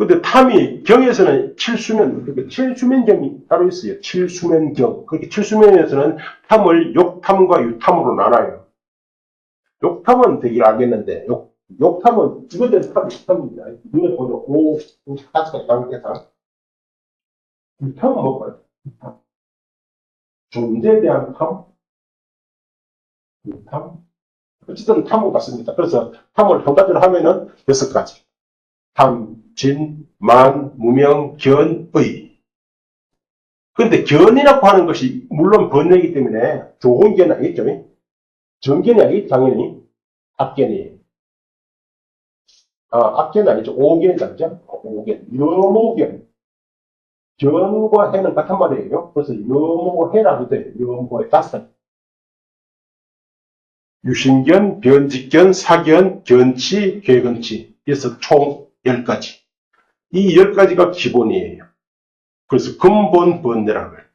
근데 탐이 경에서는 칠수면, 그러니까 칠수면경이 따로 있어요. 칠수면경. 그렇게 칠수면에서는 탐을 욕탐과 유탐으로 나눠요. 욕탐은 되게 알겠는데, 욕탐은 이것은 탐입니다. 눈에 보면 오, 다섯 가지 관계상. 유탐은 뭘까요? 유탐. 존재에 대한 탐? 유탐? 어쨌든 탐은 같습니다. 그래서 탐을 한 가지로 하면은 여섯 가지. 탐, 진, 만, 무명, 견, 의. 그런데 견이라고 하는 것이 물론 번뇌이기 때문에 좋은 견이 아니겠죠. 정견이 아니겠죠, 당연히. 악견이에요. 악견이 아니죠. 오견이죠. 오견. 염오견. 견과 해는 같은 말이에요. 그래서 염오해라고 돼요. 염오해 다섯. 유신견, 변직견, 사견, 견치, 괴근치. 그래서 총 10가지. 이 10가지가 기본이에요. 그래서 근본 번뇌라고 해요.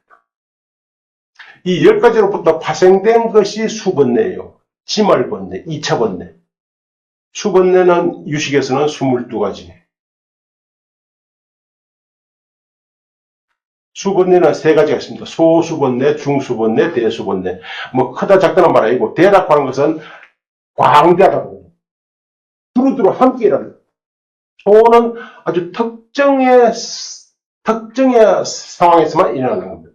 이 10가지로부터 파생된 것이 수번뇌예요. 지말번뇌, 2차 번뇌. 수번뇌는 유식에서는 22가지. 수번뇌는 3가지가 있습니다. 소수번뇌, 중수번뇌, 대수번뇌. 뭐 크다 작다는 말 아니고 대라고 하는 것은 광대하다고. 두루두루 함께라는. 소는 아주 특정의 상황에서만 일어나는 겁니다.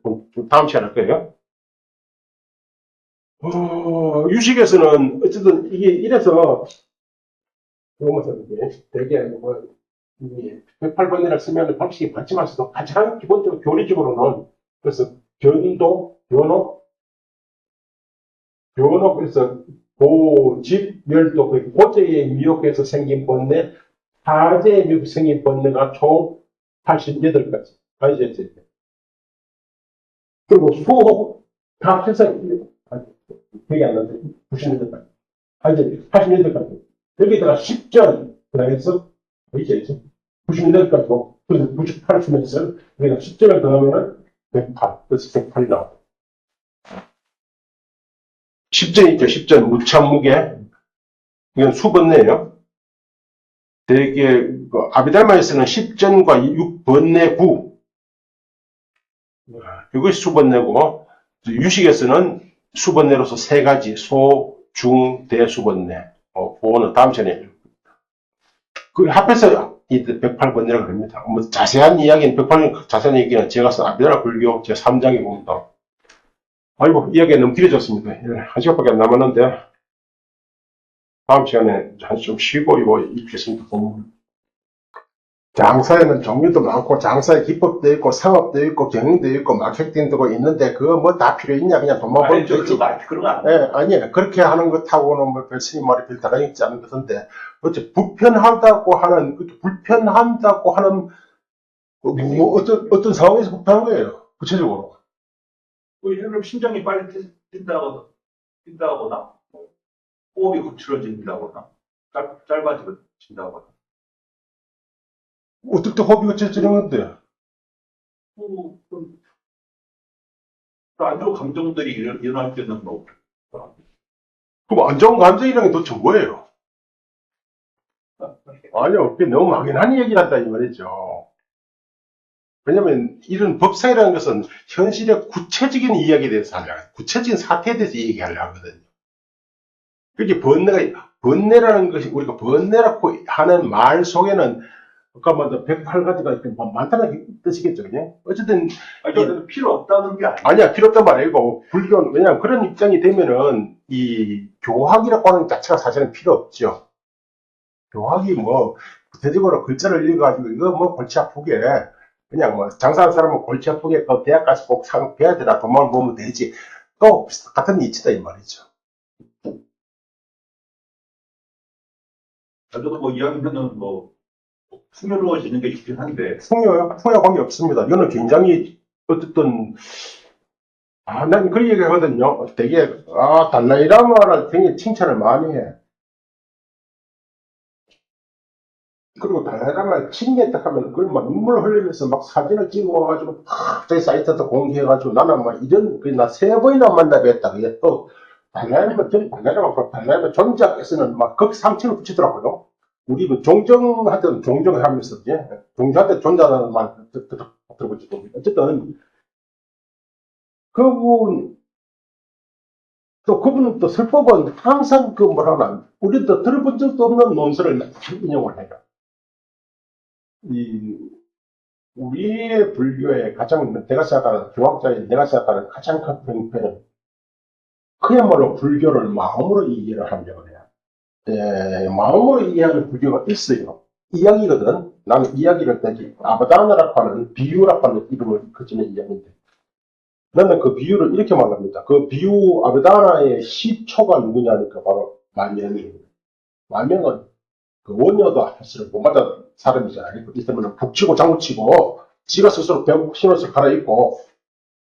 다음 시간에 할 거예요. 유식에서는 어쨌든 이게 이래서 되게 뭐 108번이라 쓰면 방식이 많지만서도 가장 기본적으로 교리적으로는 그래서 견도, 변호, 그래서 고집, 멸도, 고제에 미혹해서 생긴 번뇌, 타제에 미혹해서 생긴 번뇌가 총 88가지. 아시겠죠? 그리고 수호, 다 해서, 기억이 안 나는데, 98가지. 아니, 88가지. 여기다가 10전, 그래서, 아시겠죠? 98가지고, 그래서 98 쓰면서, 여기다 10전을 더하면 108, 그래서 108이 나와요. 10전 있죠, 10전. 무참무게. 이건 수번뇌예요. 되게, 아비달마에서는 10전과 6번뇌 9. 이것이 수번뇌고, 유식에서는 수번뇌로서 3가지, 소, 중, 대 수번뇌. 그거는 다음 시간에. 그 합해서 108번뇌라고 합니다. 뭐 자세한 이야기는, 108번 자세한 얘기는 제가 쓴 아비달마 불교 제 3장에 봅니다. 아이고, 이야기가 너무 길어졌습니다. 1시간밖에 안 남았는데, 다음 시간에 좀 쉬고 이거 읽겠습니다. 장사에는 종류도 많고, 장사의 기법도 있고, 상업도 있고, 경영도 있고, 마케팅도 있는데, 그거 뭐 다 필요 있냐? 그냥 돈만 벌면 되지. 그런 거 아니에요. 예, 아니에요. 그렇게 하는 것하고는 뭐 별 스님 말이 별 다른 있지 않은 것인데, 어째 불편하다고 하는, 뭐 어떤 상황에서 불편한 거예요. 구체적으로. 예를 들면 심장이 빨리 뛴다거나, 호흡이 거칠어진다거나, 짧아진다거나. 어떨 때 호흡이 거칠어지는 건데? 안 좋은 감정들이 일어날 때는 뭐, 그럼 안 좋은 감정이라는 게 도대체 뭐예요? 아니요, 그게 너무 막연한 얘기를 한다, 이 말이죠. 왜냐면, 이런 법상이라는 것은 현실의 구체적인 이야기에 대해서 하려고, 구체적인 사태에 대해서 얘기하려고 하거든요. 그게 번뇌라는 것이, 우리가 번뇌라고 하는 말 속에는, 아까 먼저 108가지가 이렇게 많다는 뜻이겠죠, 그냥? 어쨌든. 아니, 필요 없다는 게 아니에요. 아니야, 필요 없단 말이고, 불교는, 왜냐면 그런 입장이 되면은, 이 교학이라고 하는 자체가 사실은 필요 없죠. 교학이 뭐, 구체적으로 글자를 읽어가지고, 이거 뭐 골치 아프게, 그냥 뭐, 장사하는 사람은 골치 아프게, 그 대학까지 꼭 배워야 되나, 돈만 모으면 되지. 또, 같은 이치다, 이 말이죠. 저도 뭐 이야기하면 뭐, 풍요로워지는 게 좋긴 한데. 풍요와 관계 없습니다. 이거는 굉장히, 어쨌든, 난 그런 얘기 하거든요. 되게, 달라이라마를 굉장히 칭찬을 많이 해. 그리고 달라이라마를 칭찬했다 하면, 그걸 막 눈물 흘리면서 막 사진을 찍어가지고, 저희 사이트에서 공개해가지고, 나는 막 나 3번이나 만나뵀다. 그게 또, 달라이라마 존재학에서는 막 극상층을 붙이더라고요. 우리 뭐 종정하든 종정하면서, 예? 종정한테 존재하는 말 들어볼지 모르겠다. 어쨌든, 그분, 또 그분은 또 설법은 항상 그 뭐라 그러나, 우리도 들어본 적도 없는 논설을 인용을 해요. 우리의 불교의 가장, 내가 생각하는, 교학자의 내가 생각하는 가장 큰 병폐는, 그야말로 불교를 마음으로 이해를 하려고 해요. 예, 마음으로 이해하는 불교가 있어요. 이야기거든. 나는 이야기를 되게 아바다나라고 하는 비유라고 하는 이름을 거치는 이야기인데, 나는 그 비유를 이렇게 말합니다. 그 비유 아바다나의 시초가 누구냐니까 바로 말명이에요. 말명은 그 원효도 사실은 못 맞은 사람이잖아요. 있으면 북치고 장구치고 지가 스스로 병 신어서 갈아입고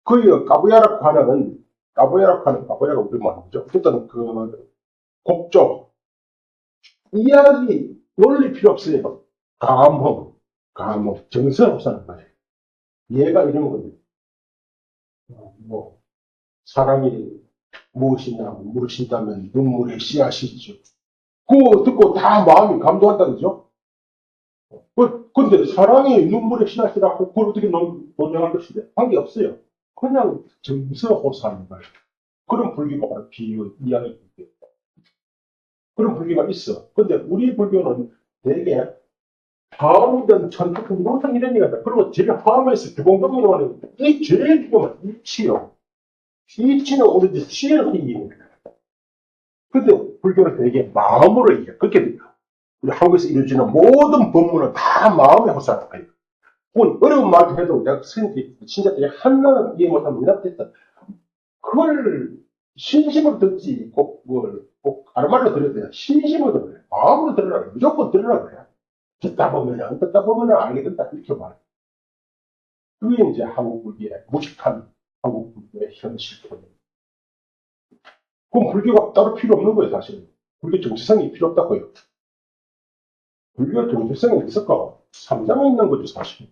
그 까부야라고 하는 우리 말이죠. 어쨌든 그 곡조 이야기 논리 필요 없어요. 감흥 정성 없다는 거예요. 얘가 이런 겁니다. 뭐 사랑이 무엇이냐 물으신다면 눈물의 씨앗이죠. 그거 듣고 다 마음이 감동한다 그죠? 근데 사랑이 눈물의 씨앗이라고 그걸 어떻게 논쟁할 것인데 관계없어요. 그냥 정서하고 사는 거예요. 그런 불교가 바로 비유 이야기 불교. 그런 불교가 있어. 근데 우리 불교는 되게 화음이든 천국이든 항상 이런 얘기가 있다. 그리고 제일 화음에서 규공동이라고 하는 이 제일 중요한 이치요. 이치는 오로지 시에서 이깁니다. 근데 불교는 되게 마음으로 이겨. 그렇게 우리 한국에서 이루어지는 모든 법문은 다 마음에 호소하는 거예요. 그건 어려운 말도 해도 내가 선생님, 신자들이 하나는 이해 못하면 문학됐다. 그걸 신심으로 듣지, 꼭 아르말로 들어야 돼요. 신심으로 들어야 돼요. 마음으로 들으라 그래요. 무조건 들으라 그래요. 듣다 보면 알게 된다. 이렇게 말해요. 그게 이제 한국 불교의 무식한 한국 불교의 현실입니다. 그럼 불교가 따로 필요 없는 거예요, 사실은. 불교 정체성이 필요 없다고요. 불교 정체성이 있을까? 삼장에 있는 거죠, 사실.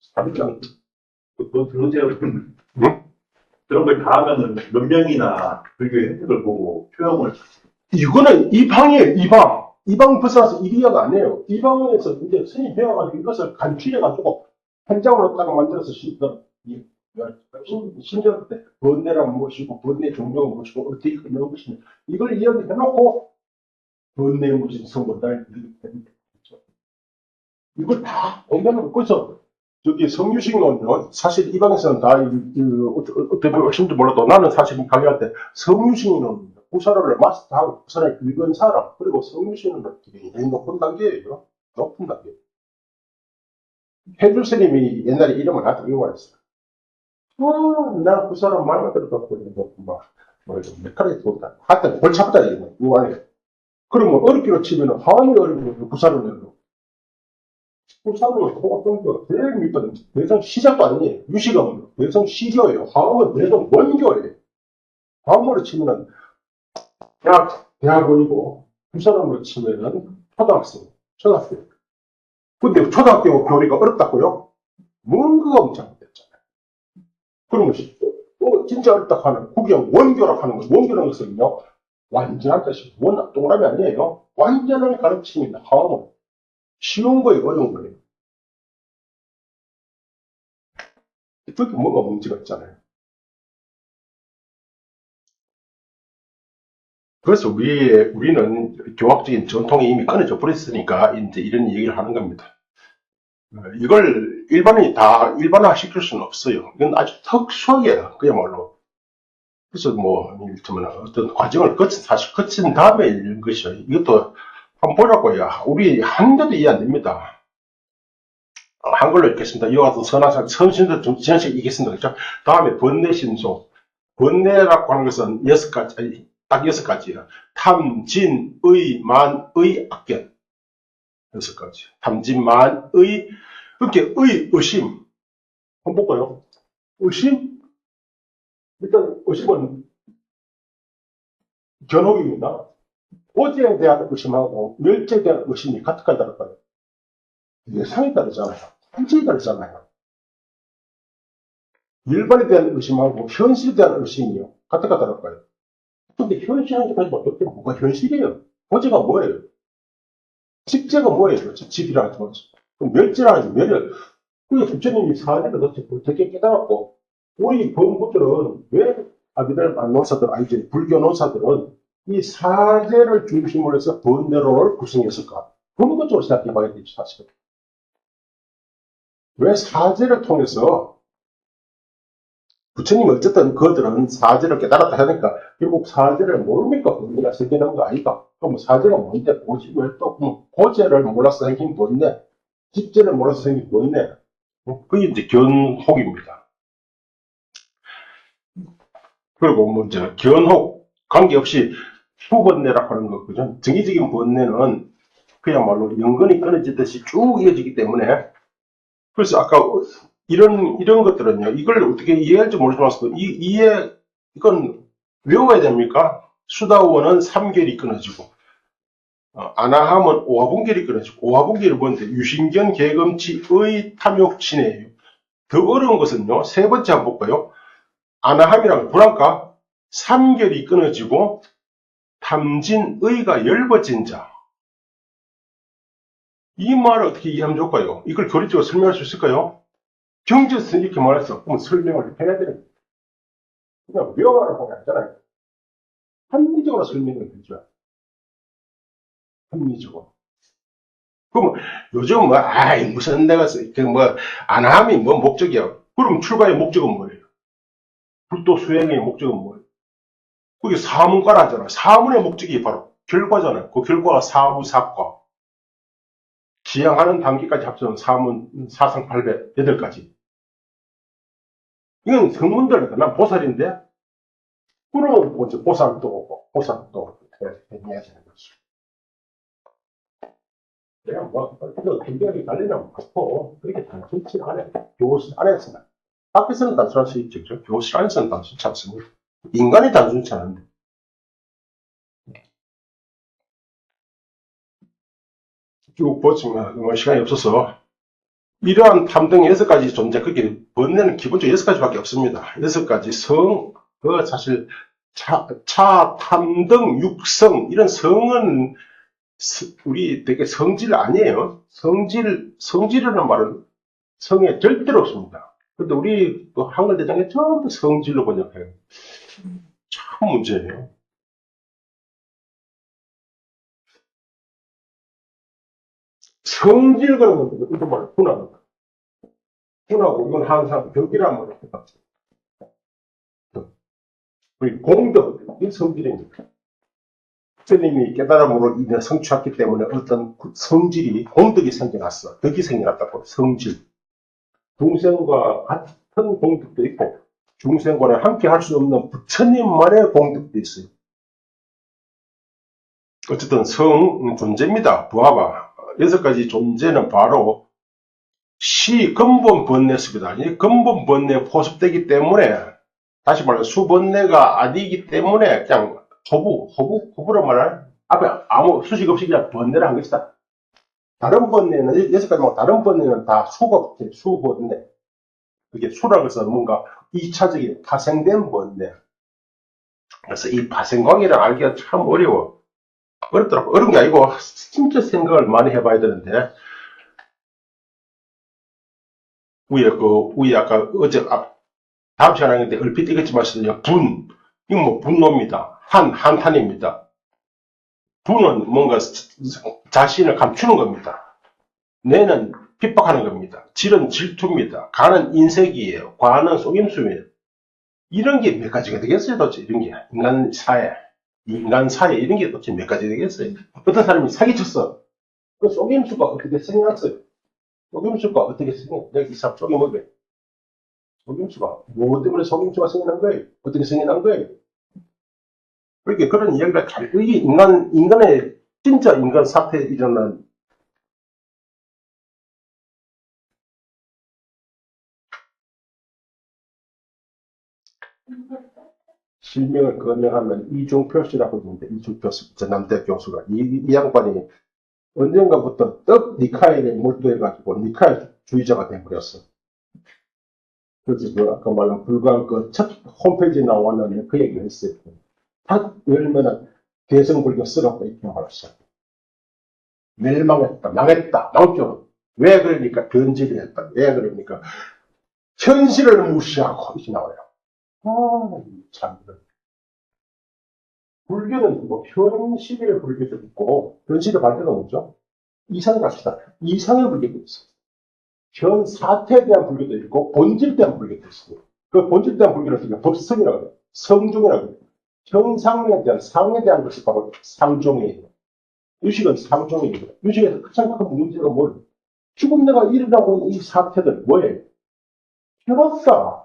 삼장. 그거 들으세요. 네? 그런 걸 다 하면은 몇 명이나 불교의 혜택을 보고 표현을. 이거는 이방이에요, 이방. 이방 벗어나서 이리야가 아니에요. 이방에서 이제 스님 배워가지고 이것을 간추려가지고 한 장으로 딱 만들어서 신전 때 번뇌란 무엇이고 번뇌 종교가 무엇이고 어떻게 끝나는 것이냐 이걸 이야기해놓고 번뇌 무슨 성본달 이걸 다 공개하는 거죠. 저기 성유식론요. 사실 이방에서는 다 어떻게 보신지 몰라도 나는 사실 강의할 때 성유식론 구사를 마스터하고 구사를 읽은 사람 그리고 성유식론은 굉장히 높은 단계예요. 높은 단계. 해줄 스님이 옛날에 이름을 나한테 이거 말했어요. 나 그 사람 말만 들어갖고 메카닉 돈다. 하여튼 골 잡다 이거 우아해. 그러면 어렵기로 치면은 하이 어려운 구사를 내고 구사는 호흡동교가 제일 밑거든. 대성 시작도 아니에요. 유시가 대성 시교예요. 화음은 대성 원교예요. 화음으로 치면은 대학원이고 구사람으로 치면은 초등학생. 근데 초등학교 교리가 어렵다고요? 뭔가가 엄청 됐잖아요. 그러면 진짜 어렵다 하는 국영 원교라고 하는 거예요. 원교라는 것은요. 완전한 뜻이 동그라미 아니에요. 완전한 가르침입니다. 화음은 쉬운 거예요, 어려운 거예요. 그렇게 뭐가 문제가 있잖아요. 그래서 우리는 교학적인 전통이 이미 끊어져 버렸으니까 이제 이런 얘기를 하는 겁니다. 이걸 일반인이 다 일반화 시킬 수는 없어요. 이건 아주 특수하게 그야말로. 그래서 뭐, 이를테면 어떤 과정을 거친 다음에 이런 것이요. 이것도 한번 보라고요. 우리 한자도 이해 안 됩니다. 한글로 읽겠습니다. 이와 같은 선화상, 선신도 전식 읽겠습니다. 그렇죠? 다음에 번뇌신소. 번뇌라고 하는 것은 딱 6가지예요. 탐, 진, 의, 만, 의, 악견. 6가지. 탐, 진, 만, 의, 이렇게 의심. 한번 볼까요? 의심? 일단 의심은 견혹입니다. 어제에 대한 의심하고 멸제에 대한 의심이 같을까요, 다를까요? 예상에 따르잖아요. 현실에 따르잖아요. 일반에 대한 의심하고 현실에 대한 의심이요. 같을까, 다를까요? 근데 현실하니까 도대체 뭐가 현실이에요? 어제가 뭐예요? 집제가 뭐예요? 그렇죠? 집이라는 거죠. 멸제라는 게 멸을. 그게 부처님이 사례를 어떻게 깨달았고, 우리 범부들은 왜 아비들 노사들, 아니지, 불교 노사들은 이 사제를 중심으로 해서 번뇌로를 구성했을까? 근본적으로 생각해 봐야 되지, 사실은. 왜 사제를 통해서 부처님 어쨌든 그들은 사제를 깨달았다 하니까 결국 사제를 모르니까 번뇌가 생기는 거 아닌가? 그럼 사제가 뭔데? 뭐지? 왜또 고제를 몰라서 생긴 번뇌, 집제를 몰라서 생긴 번뇌. 그게 이제 견혹입니다. 그리고 뭐 이제 견혹 관계없이 후번뇌라고 하는 거, 그죠? 정의적인 번뇌는 그야말로 연근이 끊어지듯이 쭉 이어지기 때문에, 그래서 아까 이런 것들은요, 이걸 어떻게 이해할지 모르지만, 이건 외워야 됩니까? 수다원은 3결이 끊어지고, 아나함은 오화분결이 끊어지고, 오화분결이 뭔데? 유신견, 개금치의 탐욕친해예요. 더 어려운 것은요, 세 번째 한번 볼까요? 아나함이랑 불안가, 3결이 끊어지고, 탐진의가 열버진 자. 이 말을 어떻게 이해하면 좋을까요? 이걸 교리적으로 설명할 수 있을까요? 경제에서 이렇게 말했어. 그럼 설명을 해야 되는 거예요. 그냥 외워가라고 하잖아요. 합리적으로 설명을 해줘야 돼. 합리적으로. 그럼 요즘 뭐, 아이, 무슨 내가, 아나함이 뭐 목적이야. 그럼 출가의 목적은 뭐예요? 불도 수행의 목적은 뭐예요? 그게 사문과라 하잖아요. 사문의 목적이 바로 결과잖아요. 그 결과가 사무, 사과. 지향하는 단계까지 합쳐서 사문, 사상 808가지. 이건 성문들이다. 난 보살인데? 그러면 먼저 보살도 오고, 보살도 해야 되는 거지. 내가 뭐, 이거 굉장히 관리랑 바고 그렇게 단순치 않아요. 교실 안에서는. 밖에서는 단순할 수 있죠. 그죠? 교실 안에서는 단순치 않습니다. 인간이 단순치 않은데. 쭉 보지만, 뭐 시간이 없어서. 이러한 탐등 6가지 존재, 그게 번뇌는 기본적으로 6가지밖에 없습니다. 6가지 사실, 탐등, 육성, 이런 성은 우리 되게 성질 아니에요. 성질이라는 말은 성에 절대로 없습니다. 근데 우리 또 한글 대장에 전부 성질로 번역해요. 참 문제예요. 성질 그러는 거, 이거 말로 분하는 거. 분하고 이건 항상 벽이란 말이에요. 우리 공덕, 이 성질입니다. 스님이 깨달음으로 인해 성취했기 때문에 어떤 성질이, 공덕이 생겨났어. 덕이 생겨났다고, 성질. 중생과 같은 공덕도 있고, 중생과는 함께 할 수 없는 부처님만의 공덕도 있어요. 어쨌든 존재입니다. 부하가. 6가지 존재는 바로 근본 번뇌습니다. 이 근본 번뇌에 포섭되기 때문에, 다시 말해 수번뇌가 아니기 때문에 그냥 허브로 말하는 앞에 아무 수식 없이 그냥 번뇌를 한 것이다. 다른 번뇌는 6가지 말고 다른 번뇌는 다 수가 없지. 수번뇌. 그게 수라고 해서 뭔가 2차적인 파생된 번뇌. 그래서 이 파생광이를 알기가 참 어렵더라고. 어려운 게 아니고 진짜 생각을 많이 해봐야 되는데, 위에 아까 어제 다음 시간에 얼핏 읽었지 마시더니 이건 뭐 분노입니다. 한탄입니다. 분은 뭔가 자신을 감추는 겁니다. 뇌는 핍박하는 겁니다. 질은 질투입니다. 간은 인색이에요. 과는 속임수입니다. 이런 게 몇 가지가 되겠어요, 도대체? 이런 게. 인간 사회, 이런 게 도대체 몇 가지 되겠어요? 어떤 사람이 사기쳤어. 그 속임수가 어떻게 생겨났어요? 속임수가 어떻게 생겨? 내가 이 사람 속임먹여. 속임수가. 뭐 때문에 속임수가 생겨난 거예요? 어떻게 생겨난 거예요? 그렇게 그런 이야기가 이게 인간의, 진짜 인간 사태에 일어난, 실명을 거명하면 이중표시라고 있는데, 이중표시, 전남대 교수가. 이 양반이 언젠가부터 니카엘에 몰두해가지고, 니카엘 주의자가 돼버렸어. 그래서 아까 말한 불과 첫 홈페이지에 나왔는데 그 얘기를 했어요. 딱 열면은 개성불교 쓰라고 이렇게 말했어. 멸망했다, 망했다, 망죠. 왜 그러니까 변질이 했다. 왜 그러니까 현실을 무시하고 이렇게 나와요. 참. 불교는 뭐 현실의 불교도 있고 현실의 반대가 뭐죠? 이상을 갑시다. 이상의 불교도 있어요. 현 사태에 대한 불교도 있고 본질에 대한 불교도 있어요. 그 본질에 대한 불교를 우리가 법성이라고 해요. 성종이라고 해요. 형상에 대한 상에 대한 것이 바로 상종이에요. 유식은 상종이에요. 유식에서 가장 큰 문제가 뭐예요? 죽음 내가 일어나고 이 사태들 뭐예요? 괴롭다.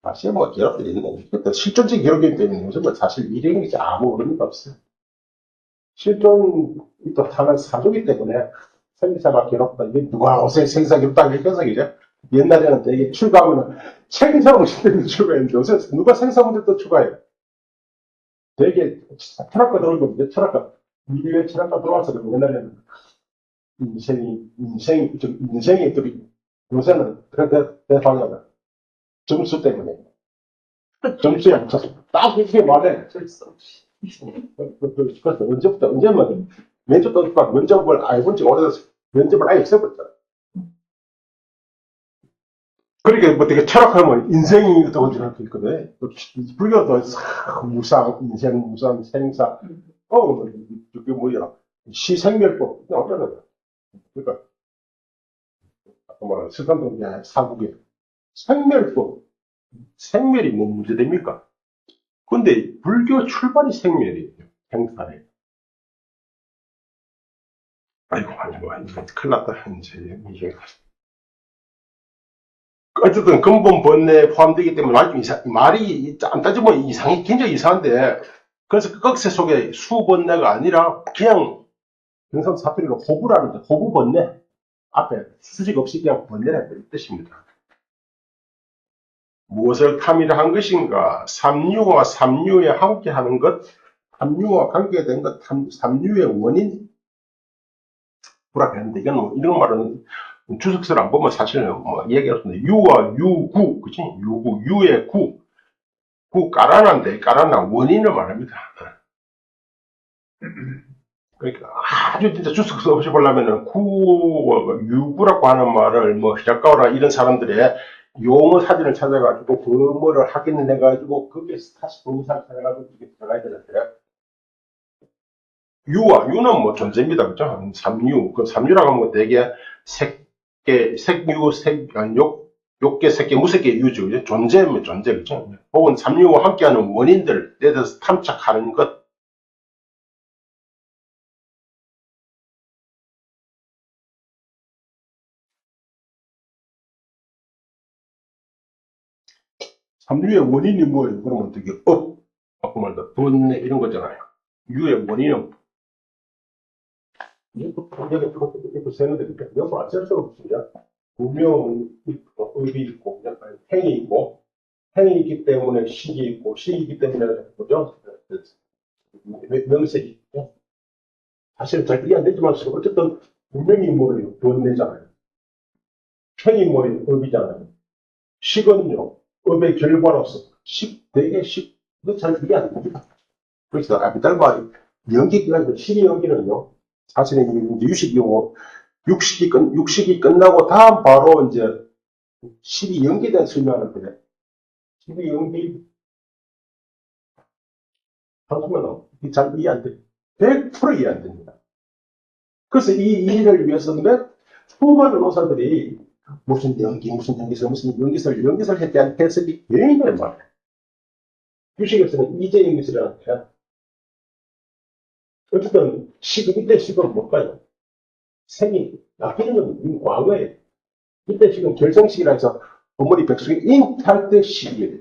사실 뭐 괴롭게 있는 거 실존적인 괴롭기 때문에 요즘은 사실 일행이지 아무 의미가 없어요. 실존이 또 하나의 사조기 때문에 생사가 괴롭다. 이게 누가 요새 생사 괴롭다 이렇게 해석이죠. 옛날에는 되게 출가하면 생사 문제 때문에 출가했는데 요새 누가 생사 문제 또 출가해요. 되게 철학가 들어오고 이제 철학가 미래의 철학가 들어와서 옛날에는 인생이 들이 요새는 대방향 점수 때문에 점수에 맞춰서 딱 이렇게 말해. 그래서 언제부터 언제면 면접도 면접을 알고 지 오래돼서 면접을 아예 없애버렸잖아. 그러니까 뭐 되게 철학하면 인생이 있다고 생각할 있거든. 불교도 무상, 인생, 무상, 생사. 그게 뭐야? 시생멸법. 어쩌나. 그러니까, 아까 말한 스간동의 사국에 생멸법. 생멸이 뭐 문제됩니까? 근데 불교 출발이 생멸이에요. 생사에. 아이고, 완전 큰일 났다. 이제 이게. 어쨌든 근본 번뇌에 포함되기 때문에 말이 안 따지면 굉장히 이상한데, 그래서 그 꺽쇠 속에 수번뇌가 아니라 그냥 경상 사투리로 호부라는 호부 번뇌 앞에 수직 없이 그냥 번뇌라는 뜻입니다. 무엇을 탐의를 한 것인가? 삼류와 삼류에 함께하는 것, 삼류와 관계된 것, 삼류의 원인 부락했는데 이건 뭐 이런 말은 주석서를 안 보면 사실 뭐 얘기했는데 유와 유구, 그치? 유구, 유의 구 까라난데 까라나 원인을 말합니다. 그러니까 아주 진짜 주석서 없이 보려면은 유구라고 하는 말을 뭐 히라카와라 이런 사람들의 용어 사진을 찾아가지고 그 뭐를 확인해가지고 거기에서 다시 동사를 찾아가지고 이렇게 들어가야 되는데 유는 뭐 존재입니다. 그죠? 삼유. 그 삼유라고 하면 되게 색계, 색유, 아니, 욕계, 색계, 무색계 유죠. 그죠? 존재면 존재, 그죠? 혹은 삼유와 함께하는 원인들, 에 대해서 탐착하는 것. 삼유의 원인이 뭐예요? 그러면 어떻게, 아까 말다 번뇌, 이런 거잖아요. 유의 원인은, 이거 세는데, 여기 안쓸 수가 없습니다. 분명, 의이 있고, 행이 있고, 행이 있기 때문에 식이 있고, 식이 있기 때문에, 뭐죠? 명색이 있고. 사실 잘 이해 안 되지만, 어쨌든, 분명히 뭐예요? 번뇌잖아요. 행이 뭐예요? 업이잖아요. 식은요, 업의 결과로서, 되게 이거 잘 이해 안 됩니다. 그래서, 아비달바, 연기가 아니고, 식이 연기는요, 사실은 이제 육식이 끝나고, 다음 바로 이제, 식이 연기된 설명하는데, 식이 연기, 잠시만요. 잘 이해 안 돼. 100% 이해 안 됩니다. 그래서 이 이해를 위해서는 수많은 의사들이 무슨 연기설에 대한 해석이 굉장히 많아요. 유식에서는 이제 연기설이라는 어쨌든 이때 시금 뭘까요? 생이, 아끼는 건 과거에 이때 지금 결정식이라 해서 어머니 백숙이 잉탈 때 시기예요.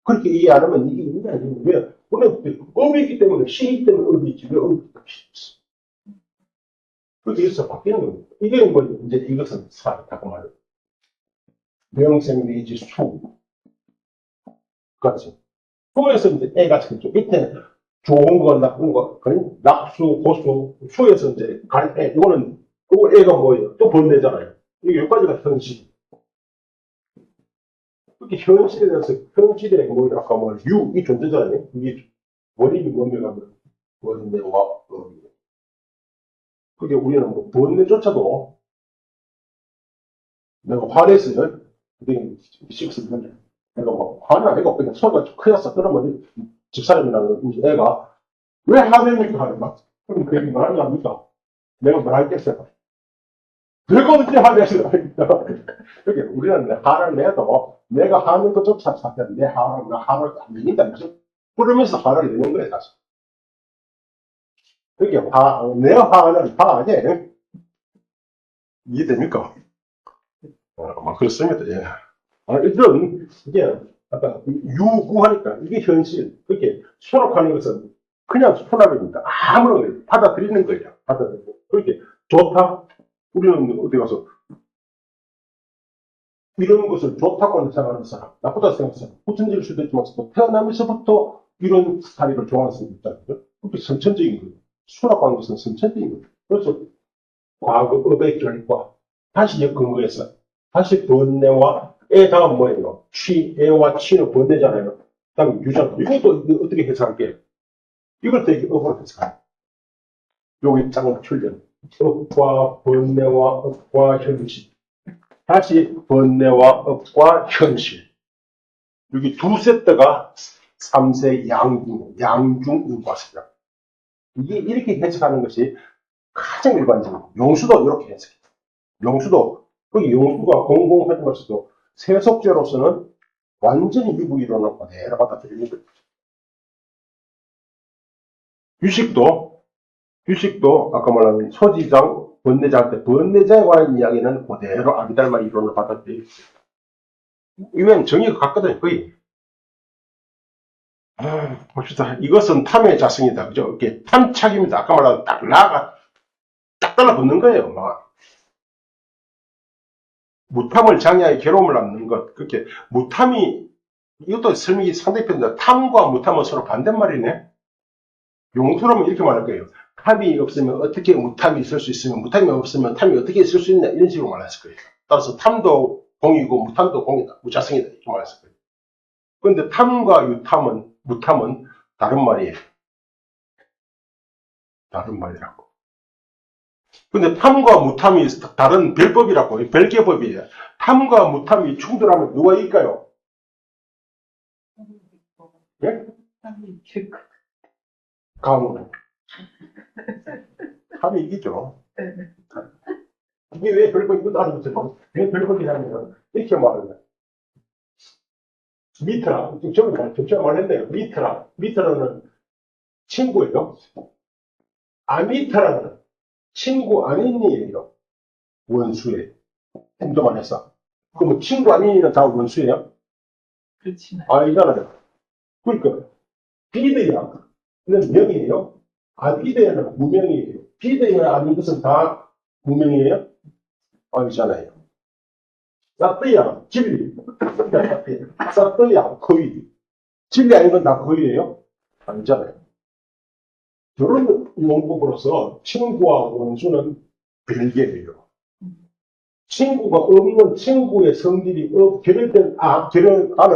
그렇게 이해 안 하면 이게 의미 아니에요. 왜? 원래 업이 있기 때문에, 시기 때문에 업이 있지, 왜 업이 없이. 그렇게 해서 바뀌는 겁니다. 이게 뭐, 이제 이것은 사라고 말해요. 명생 내지 수. 같이. 수에서 이제 애가 생기죠. 밑에 좋은 거, 나쁜 거, 낙수, 고수, 수에서 이제 애, 이거는, 애가 뭐예요? 또 번뇌잖아요. 이게 여기까지가 현실. 그렇게 현실에 대해서, 현실에 뭐, 아까 뭐, 이 존재잖아요. 이게 원인이 뭡니까? 원인과, 그게 우리는 뭐 번뇌조차도 내가 화냈어요. 근데 식습니다. 내가 뭐 화는 아니고 그냥 소리가 크였어. 그러면 집사람이나 우리 애가 왜 화내니까 하는 막 그럼 그 얘기 말하는 거 아닙니까? 내가 뭘 알겠어요. 내가 언제 화냈어요? 그게 우리는 화를 내도 내가 하는 것조차 사실 내 화를 안 내린다. 그러면서 화를 내는 거예요, 사실. 그게 내 화는 화 아니에요. 이해됩니까? 막 그렇습니다. 예. 이런, 이게, 아까 유구하니까, 이게 현실. 그렇게 수납하는 것은 그냥 수납입니다. 아무런 받아들이는 거예요. 받아들이고. 그렇게 좋다? 우리는 어디 가서 이런 것을 좋다고 생각하는 사람, 나쁘다 생각하는 사람, 후천적일 수도 있지만, 태어나면서부터 이런 스타일을 좋아하는 사람이 있다고요. 그게 선천적인 거예요. 수납하는 것은 선천적인 거예요. 그래서 과거의 결과, 다시 근거해서, 다시 번뇌와 애 다음 뭐예요? 애와 취는 번뇌잖아요. 다음 유전. 이것도 어떻게 해석할게요? 이걸 되게 업으로 해석해요. 여기 짱 출전. 업과 번뇌와 업과 현실. 다시 번뇌와 업과 현실. 여기 두 세트가 3세 양중인과세다. 이게 이렇게 해석하는 것이 가장 일반적이고, 용수도 이렇게 해석해요. 용수도, 그 용수가 공공하지만서도 세속죄로서는 완전히 미국 이론을 그대로 받아들이는 거예요. 유식도 아까 말한 소지장, 번뇌자한테 번뇌자에 관한 이야기는 그대로 아비달마 이론을 받아들이고 있어요. 이건 정의가 같거든요, 거의. 봅시다. 이것은 탐의 자성이다. 그죠? 이게 탐착입니다. 아까 말한 나가 딱 달라붙는 거예요. 막. 무탐을 장애하여 괴로움을 낳는 것. 그렇게 무탐이 이것도 설명이 상대편인데 탐과 무탐은 서로 반대말이네. 용수로면 이렇게 말할 거예요. 탐이 없으면 어떻게 무탐이 있을 수 있으면 무탐이 없으면 탐이 어떻게 있을 수 있냐 이런 식으로 말했을 거예요. 따라서 탐도 공이고 무탐도 공이다. 무자성이다. 이렇게 말했을 거예요. 그런데 탐과 무탐은 다른 말이에요. 다른 말이라고. 근데 탐과 무탐이 다른 별법이라고, 별개법이에요. 탐과 무탐이 충돌하면 누가 이길까요? 예? 감으로. 탐이 이기죠. 이게 왜 별법이, 이것도 알아보세요. 왜 별법이냐면, 이렇게 말하면, 미트라, 저번에 말했네요. 미트라는 친구예요. 아미트라는 친구 아닌 이에요. 원수예요. 행동만 해서. 그럼 친구 아닌 이는 다 원수예요? 그렇지는 아니잖아요. 그러니까, 비대야. 이는 명이에요. 비대야는 무명이에요. 비대야 아닌 것은 다 무명이에요? 아니잖아요. 사또야, 진리. 사또야, 거의. 진리 아닌 건 다 거의예요? 아니잖아요. 저런 용법으로서 친구와 원수는 별개예요. 친구가 없는 친구의 성질이 결여된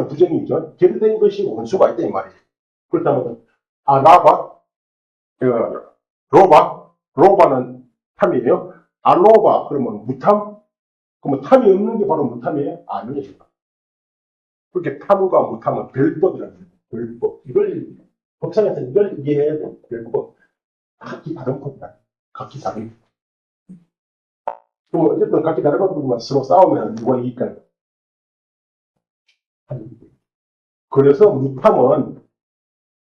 부정이죠. 결여된 것이 원수가 있다 이 말이에요. 그렇다면 라바, 로바는 탐이에요. 로바 그러면 무탐? 그러면 탐이 없는 게 바로 무탐이에요? 아니에요. 그렇게 탐과 무탐은 별법이라는 거예요. 별법. 법상에서 이걸 이해해야 돼요. 별법. 각기 다른 법이다. 각기 다른. 그럼 어쨌든 각기 다른 법이지만 서로 싸우면 누가 이길까요? 그래서 무탐은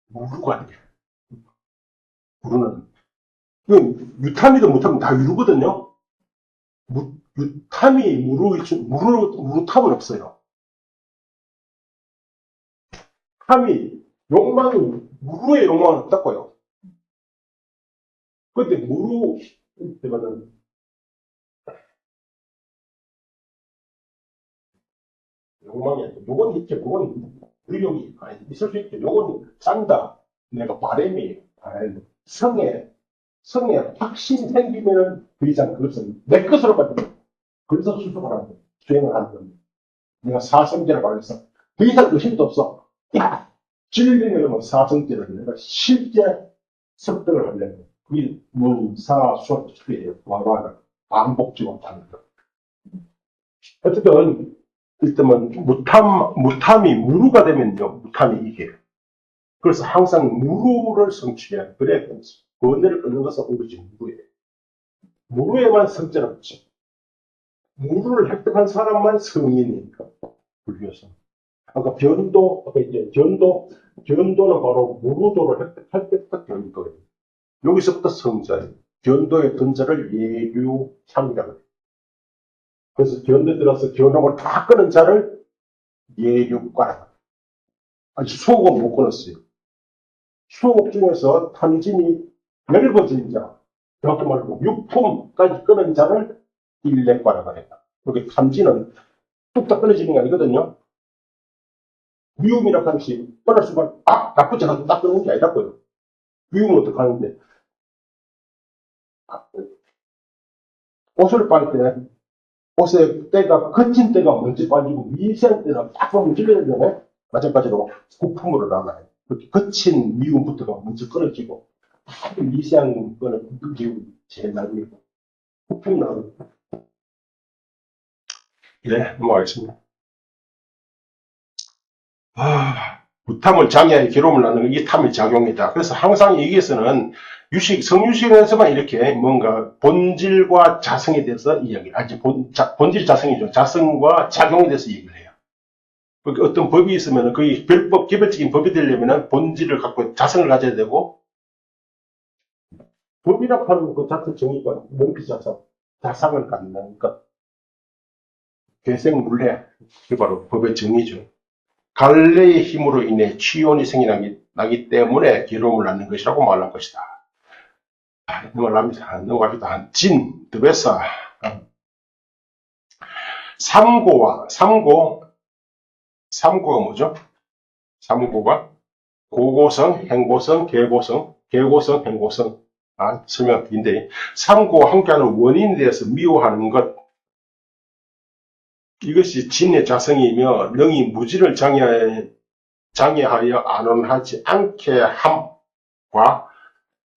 무루가 아니에요. 무루는. 유탐이든 무탐이든 다 유루거든요. 유탐이 무루탐은 없어요. 무루의 욕망은 없다고요. 근데 때문에 욕망이 아니고, 요건 있죠. 요건 의욕이 있을 수 있죠. 요건 짠다. 내가 성에 확신이 생기면 그 이상 그것은 내 것으로 받는 그래서 수습을 하는 거예요. 수행을 하는 겁니다. 내가 사성제라고 말해서 더 이상 의심도 없어. 진리는 사성제를 내가 실제 습득을 하려는 거예요. 그게 문사 수학주의예요. 와와 반복적으로 받는 거. 어쨌든 일단은 무탐이 무루가 되면요, 무탐이 이겨요. 그래서 항상 무루를 성취해야 그래 번뇌를 끊는 것은 오로지 무루예요. 무루에만 성자는 없죠. 무루를 획득한 사람만 성인이니까 불교에서. 아까 변도, 이제 변도는 바로 무루도를 획득할 때부터 변도예요. 여기서부터 성자예요. 변도의 근자를 예류향이라고 해요. 그래서 변도에 들어서 견혹을 다 끄는 자를 예류과라고 해요. 아직 수호흡 못 끊었어요. 수호흡 중에서 탐진이 넓어진 자, 정확히 말하고 육품까지 끄는 자를 일례과라고 해요. 그렇게 탐진은 뚝딱 끊어지는 게 아니거든요. 미움이라고 하는 것이 끊을 수만 나쁘지 않아도 딱 끊는 게 아니라고요. 미움은 어떻게 하는데 옷을 빨 때 옷의 때가 거친 때가 먼저 빠지고 미세한 때는 딱 보면 질러내잖아요. 마찬가지로 부품으로 나가요. 그렇게 거친 미움부터가 먼저 끊어지고 미세한 거는 미움 제일 나중이고 부품 나가요. 네, 넘어가겠습니다. 부탐을 장애하여 괴로움을 낳는 이게 탐의 작용이다. 그래서 항상 여기에서는 성유식에서만 이렇게 뭔가 본질과 자성에 대해서 이야기를 하지. 본질이 자성이죠. 자성과 작용에 대해서 얘기를 해요. 어떤 법이 있으면 거의 개별적인 법이 되려면 본질을 갖고 자성을 가져야 되고, 법이라고 하는 그 자체 정의가 명피자성, 자상을 갖는 것, 괴생물례, 그게 바로 법의 정의죠. 갈래의 힘으로 인해 취온이 생겨나기 때문에 괴로움을 낳는 것이라고 말한 것이다. 넘어갑니다. 진, 드베사. 삼고가 뭐죠? 삼고가 고고성, 행고성, 계고성, 행고성. 설명 긴데, 삼고와 함께하는 원인에 대해서 미워하는 것. 이것이 진의 자성이며, 능히 무지를 장애하여 안온하지 않게 함과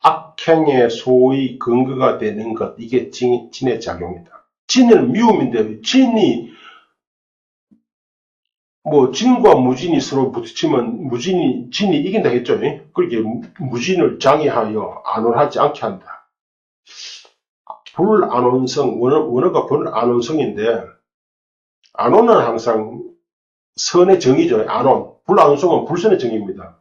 악행의 소위 근거가 되는 것. 이게 진의 작용이다. 진은 미움인데, 진이 진과 무진이 서로 부딪히면 진이 이긴다 했죠. 그렇게 무진을 장애하여 안온하지 않게 한다. 불안온성, 원어가 불안온성인데, 안온은 항상 선의 정의죠. 안온. 불안온성은 불선의 정의입니다.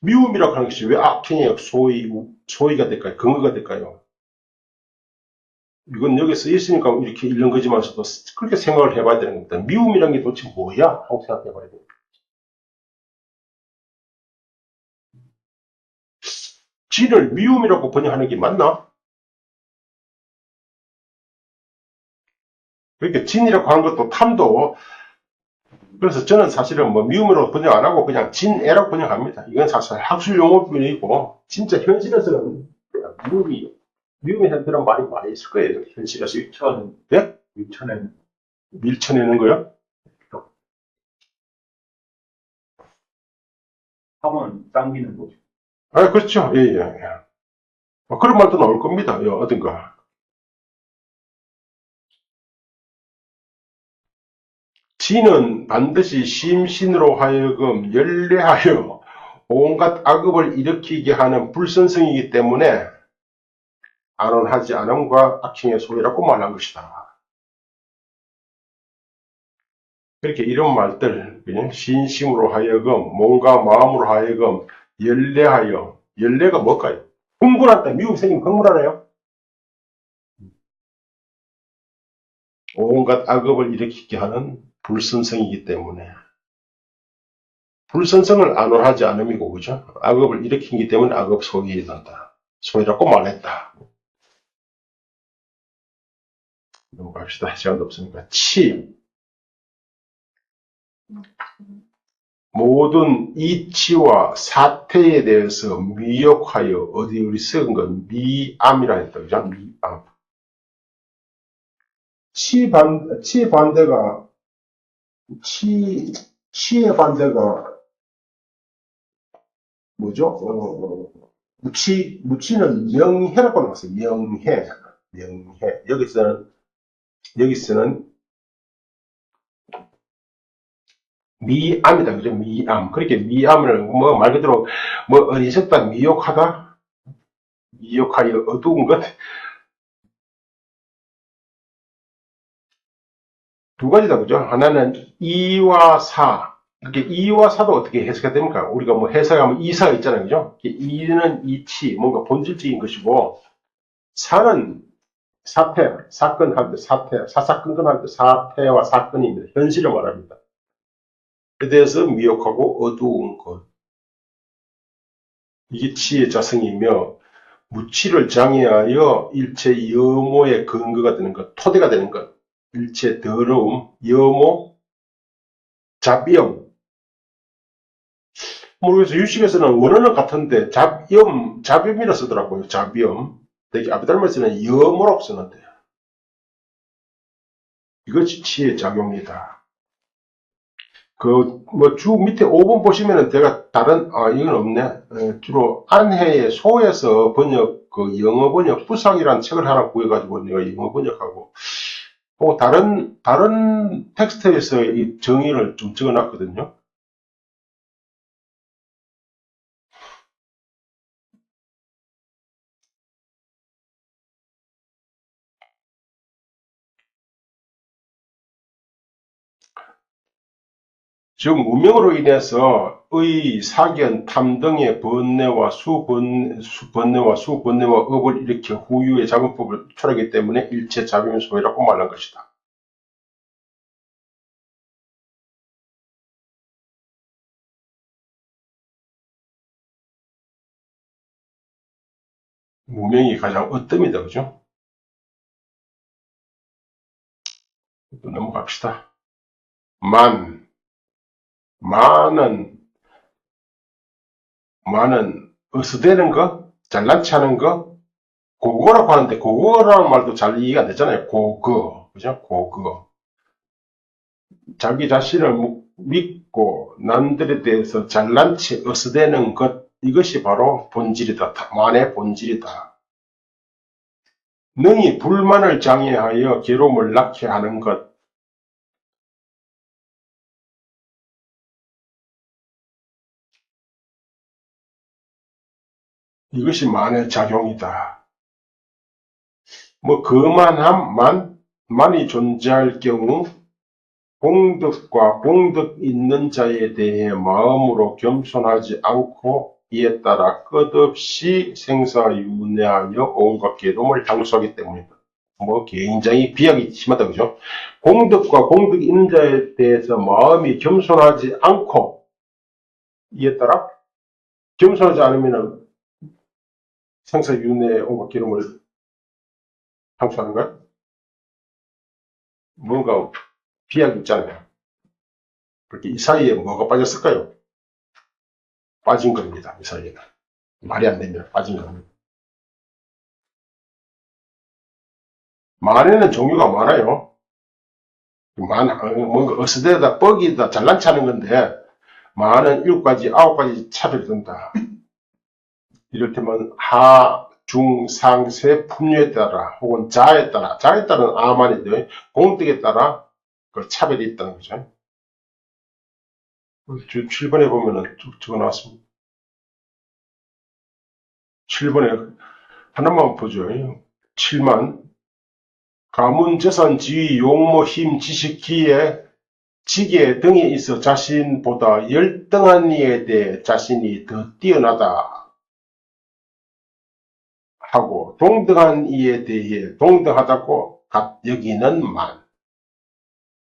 미움이라고 하는 것이 왜 악행의 소위가 될까요? 근거가 될까요? 이건 여기 써 있으니까 이렇게 읽는 거지만서도 그렇게 생각을 해봐야 되는 겁니다. 미움이라는 게 도대체 뭐야? 하고 생각해봐야 돼요. 진을 미움이라고 번역하는 게 맞나? 그러니까 진이라고 하는 것도 탐도, 그래서 저는 사실은 미움으로 번역 안 하고 그냥 진애라고 번역합니다. 이건 사실 학술 용어뿐이고, 진짜 현실에서는 미움의 형태란 말이 많이 있을 거예요. 현실에서. 네? 밀쳐내는 거요? 탐은 당기는 거죠. 그렇죠. 예, 예, 예. 그런 말도 나올 겁니다. 어딘가. 진은 반드시 심신으로 하여금 열례하여 온갖 악업을 일으키게 하는 불선성이기 때문에 안온하지 않음과 악행의 소유라고 말한 것이다. 그렇게 이런 말들, 그냥 신심으로 하여금, 몸과 마음으로 하여금 열례하여, 열례가 뭘까요? 흥분한다, 미움이 생기면 흥분하나요? 온갖 악업을 일으키게 하는 불선성이기 때문에. 불선성을 안온하지 않음이고, 그죠? 악업을 일으키기 때문에 악업 소유에 된다. 소유라고 말했다. 넘어갑시다. 시간도 없으니까. 모든 이치와 사태에 대해서 미역하여, 어디 우리 쓴 건 미암이라 했다. 그죠? 미암. 반대가, 치의 반대가 뭐죠? 무치는 명해라고 나왔어요. 명해. 여기서는 미암이다. 그죠? 미암. 그렇게 미암을, 말 그대로, 어리석다, 미혹하다, 미혹하여 어두운 것. 두 가지다. 그죠? 하나는 이와 사. 이렇게 이와 사도 어떻게 해석이 됩니까? 우리가 해석하면 이사가 있잖아요. 그죠? 이는 이치, 뭔가 본질적인 것이고, 사는 사건할 때 사사건건할 때 사태와 사건입니다. 현실을 말합니다. 그에 대해서 미혹하고 어두운 것. 이게 치의 자성이며, 무치를 장애하여 일체 염오의 근거가 되는 것, 토대가 되는 것, 일체 더러움, 염오, 잡염. 모르겠어요. 유식에서는 원어는 같은데 잡염이라 쓰더라고요. 잡염. 되게 아비달마에서는 염오라고 쓰는데 이것이 치의 작용이다. 주 밑에 5번 보시면은 제가 이건 없네. 주로 안해의 소에서 영어 번역, 부상이라는 책을 하나 구해가지고 내가 영어 번역하고, 다른 텍스트에서 이 정의를 좀 적어놨거든요. 즉, 무명으로 인해서 의, 사견, 탐 등의 번뇌와 수번뇌와 업을 일으켜 후유의 작용법을 초래하기 때문에 일체 잡음의 소유라고 말한 것이다. 무명이 가장 어뜸이다. 그죠? 넘어갑시다. 만은 어스대는 거, 잘난치 하는 거, 고거라고 하는데, 고거라는 말도 잘 이해가 안 되잖아요. 고거. 그죠? 고거. 자기 자신을 믿고 남들에 대해서 잘난치 어스대는 것, 이것이 바로 본질이다. 만의 본질이다. 능히 불만을 장애하여 괴로움을 낳게 하는 것. 이것이 만의 작용이다. 만이 존재할 경우 공덕과 공덕 있는 자에 대해 마음으로 겸손하지 않고 이에 따라 끝없이 생사윤회하여 온갖 괴로움을 당수하기 때문이다. 굉장히 비약이 심하다. 그죠? 공덕과 공덕 있는 자에 대해서 마음이 겸손하지 않고 이에 따라 겸손하지 않으면 생사윤회에 온갖 괴로움을 당수하는 거야? 뭔가 비약이 있잖아요. 그렇게 이 사이에 뭐가 빠졌을까요? 빠진 겁니다. 이 사이에는. 말이 안 되면 빠진 겁니다. 만에는 종류가 많아요. 뭔가 어스대다, 뻑이다, 잘난치 하는 건데, 만은 7가지, 9가지 차별이 든다. 이를테면 하, 중, 상, 세, 품류에 따라, 혹은 자에 따른 아만인데, 공덕에 따라 그 차별이 있다는 거죠. 7번에 보면은 적어 나왔습니다. 7번에 하나만 보죠. 7만. 가문, 재산, 지위, 용모, 힘, 지식, 기회, 지계 등에 있어 자신보다 열등한 이에 대해 자신이 더 뛰어나다 하고, 동등한 이에 대해 동등하다고 여기는 만.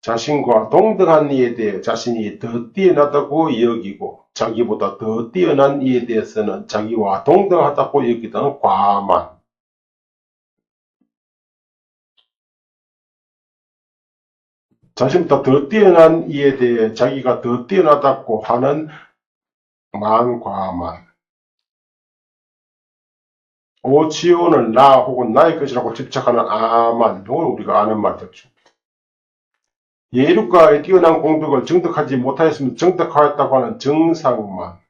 자신과 동등한 이에 대해 자신이 더 뛰어나다고 여기고, 자기보다 더 뛰어난 이에 대해서는 자기와 동등하다고 여기던 과만. 자신보다 더 뛰어난 이에 대해 자기가 더 뛰어나다고 하는 만과만. 오치오는 나 혹은 나의 것이라고 집착하는 아만. 이건 우리가 아는 말이죠. 예륙가의 뛰어난 공덕을 정득하지 못하였으면 정득하였다고 하는 정상만.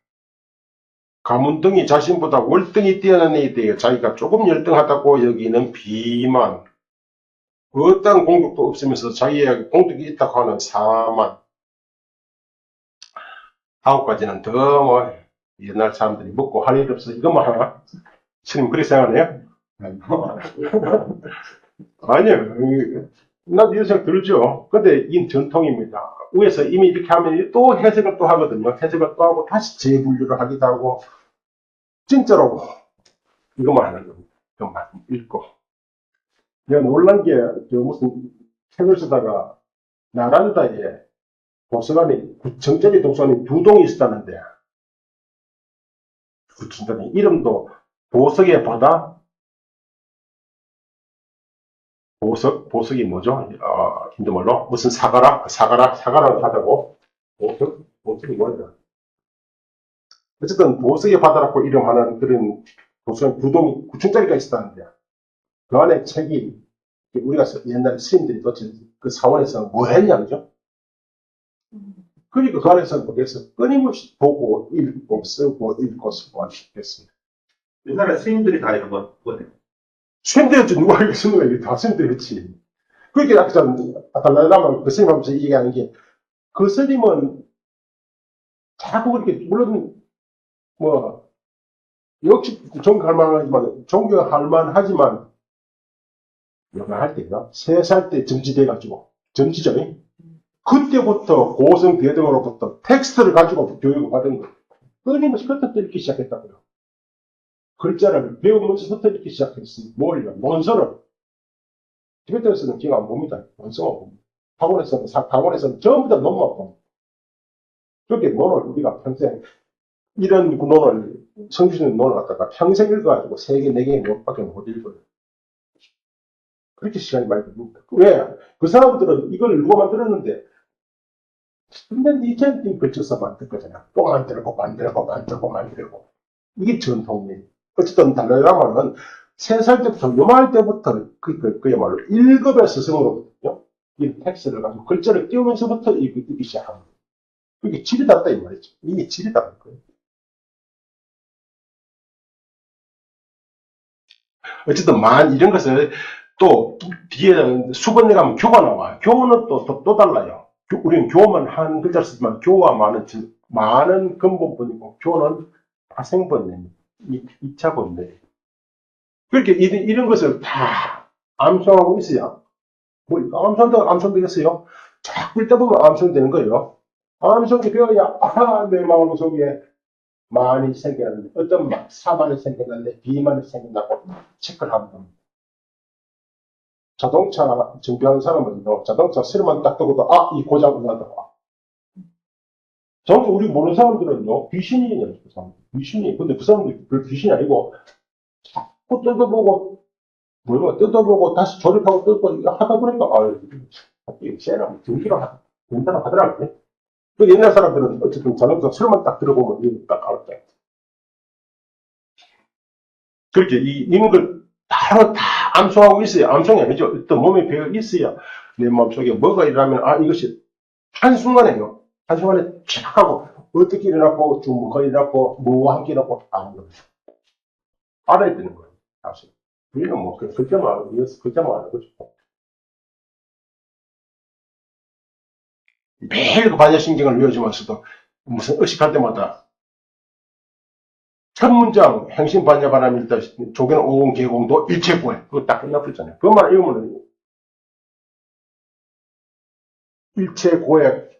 가문등이 자신보다 월등히 뛰어난 애에 대해 자기가 조금 열등하다고 여기는 비만, 어떠한 공덕도 없으면서 자기에게 공덕이 있다고 하는 사만, 9가지는 더 뭐 옛날 사람들이 먹고 할 일 없어 이것만 하나? 스님 그렇게 생각하네요? 아니요. 나도 이런 생각 들죠. 근데 이건 전통입니다. 위에서 이미 이렇게 하면 또 해석을 또 하거든요. 해석을 또 하고 다시 재분류를 하기도 하고 진짜로 이것만 하는 겁니다. 이것만 읽고. 내가 놀란 게 무슨 책을 쓰다가 나란다에 도서관이 정적인 도서관이 2동이 있었다는데 그 진짜니 이름도 보석의 바다. 보석이 뭐죠? 힌두말로 무슨 사가라 바다고. 보석이 뭐냐? 어쨌든 보석의 바다라고 이름하는 그런 도서관 2동이 9층짜리가 있었다는데 그 안에 책이 우리가 옛날에 스님들이 도대체 그 사원에서 뭐 했냐 그죠? 그러니까 그 안에서 거기에서 끊임없이 보고 읽고 쓰고 읽고 쓰고 했습니다. 옛날에 스님들이 다 이런 거 보네요. 스님들이었지 누가 읽겠습니까? 이게 다 스님들이었지. 그렇게 아까 달라이라마 그 스님하면서 얘기하는 게 그 스님은 자꾸 그렇게 물론 뭐 역시 존경할 만하지만 내가 할 때가 3살 때 점지돼가지고 점지죠. 그때부터 고성대등으로부터 텍스트를 가지고 교육을 받은 거예요. 끊임없이 그때부터 읽기 시작했다고요. 글자를 배우면서부터 읽기 시작했어요. 뭘요? 논설을. 티베트에서는 기억 안 봅니다. 논설만 봅니다. 학원에서는 전부 다 논만 봅니다. 그렇게 논을 우리가 평생 이런 논을 성주시는 논을 갖다가 평생 읽어가지고 3개, 4개 논밖에 못 읽어요. 그렇게 시간이 많이 걸립니다. 왜? 그 사람들은 이걸 누가 만들었는데 10년, 2000년 걸쳐서 만들 거잖아요. 또 만들고. 이게 전통이에요. 어쨌든 달라이라마는 3살 때부터, 요말 때부터, 그야말로 1급의 스승으로부터, 이 텍스트를 가지고 글자를 띄우면서부터 읽기 시작합니다. 그게 질이 닿다, 이 말이죠. 이게 질이 닿는 거예요. 어쨌든 이런 것을 또 뒤에 수번에 가면 교가 나와요. 교는 또 달라요. 우리는 교만 한 글자를 쓰지만 교와 많은 근본본이고 교는 파생본입니다. 2차 본네. 그렇게 이런 것을 다 암송하고 있어야 뭐 암송되겠어요? 자꾸 읽다 보면 암송되는 거예요. 암송이 되어야 내 마음속에 만이 생겨났는데 어떤 사만이 생겨났는데 비만이 생겨나고 체크를 하면 됩니다. 자동차 정비하는 사람은요, 자동차 세로만 딱 뜨고도, 이 고장 나다. 자동차 우리 모르는 사람들은요, 귀신이에요, 그 사람. 귀신이. 근데 그 사람들이 별 귀신이 아니고, 자꾸 뜯어보고, 다시 조립하고 뜯고, 하다 보니까, 이게 쎄나, 정비가 된다고 하더라고요. 그 옛날 사람들은 어쨌든 자동차 세로만 딱 들어보면, 이거 딱 알았다. 그렇게, 이런 걸 다 암송하고 있어요. 암송이 아니죠. 어떤 몸에 배어 있어야 내 마음속에 뭐가 일어나면 이것이 한순간에요. 한순간에 촥 하고 어떻게 일어났고 뭐가 일어났고 뭐와 함께 일어났고 알아야 되는 거예요. 사실. 우리는 뭐 글자만 하는 거죠. 매일 그 반야신경을 외워주면서도 무슨 의식할 때마다 첫 문장 행신반야바람일다 조개는 오공개공도 일체고해. 그거 딱 끝나버렸잖아요. 그것만 읽으면 일체고해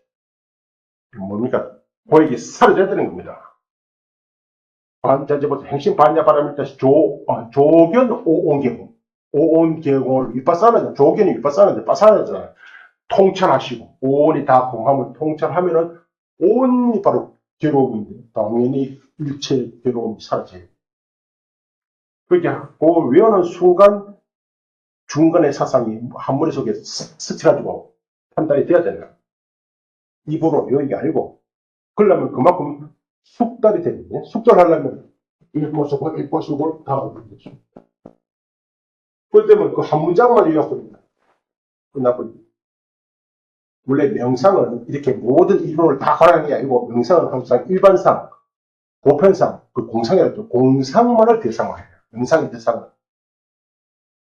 뭡니까? 고액이 사라져야 되는 겁니다. 반자제부터 행신반야바람일다 조견 오온개공. 오온개공을 윗바사나죠. 조견이 윗바사나인데 바사나잖아요. 통찰하시고 오온이 다 공함을 통찰하면은 오온이 바로 괴로움인데 당연히 일체 괴로움이 사라져요. 그렇게 그 외우는 순간 중간의 사상이 한머리 속에 스쳐가지고 판단이 돼야 되는 거예요. 입으로 외우는 게 아니고 그러려면 그만큼 숙달이 되거든요. 숙달하려면 읽고 쓰고 다 오는거죠. 그럴 때면 그 한 문장만 외웠거든요. 끝나버립니다. 원래 명상은 이렇게 모든 이론을 다 가라는 게 아니고 명상은 항상 일반상 보편상, 그 공상이라죠. 공상만을 대상화해요. 영상의 대상을.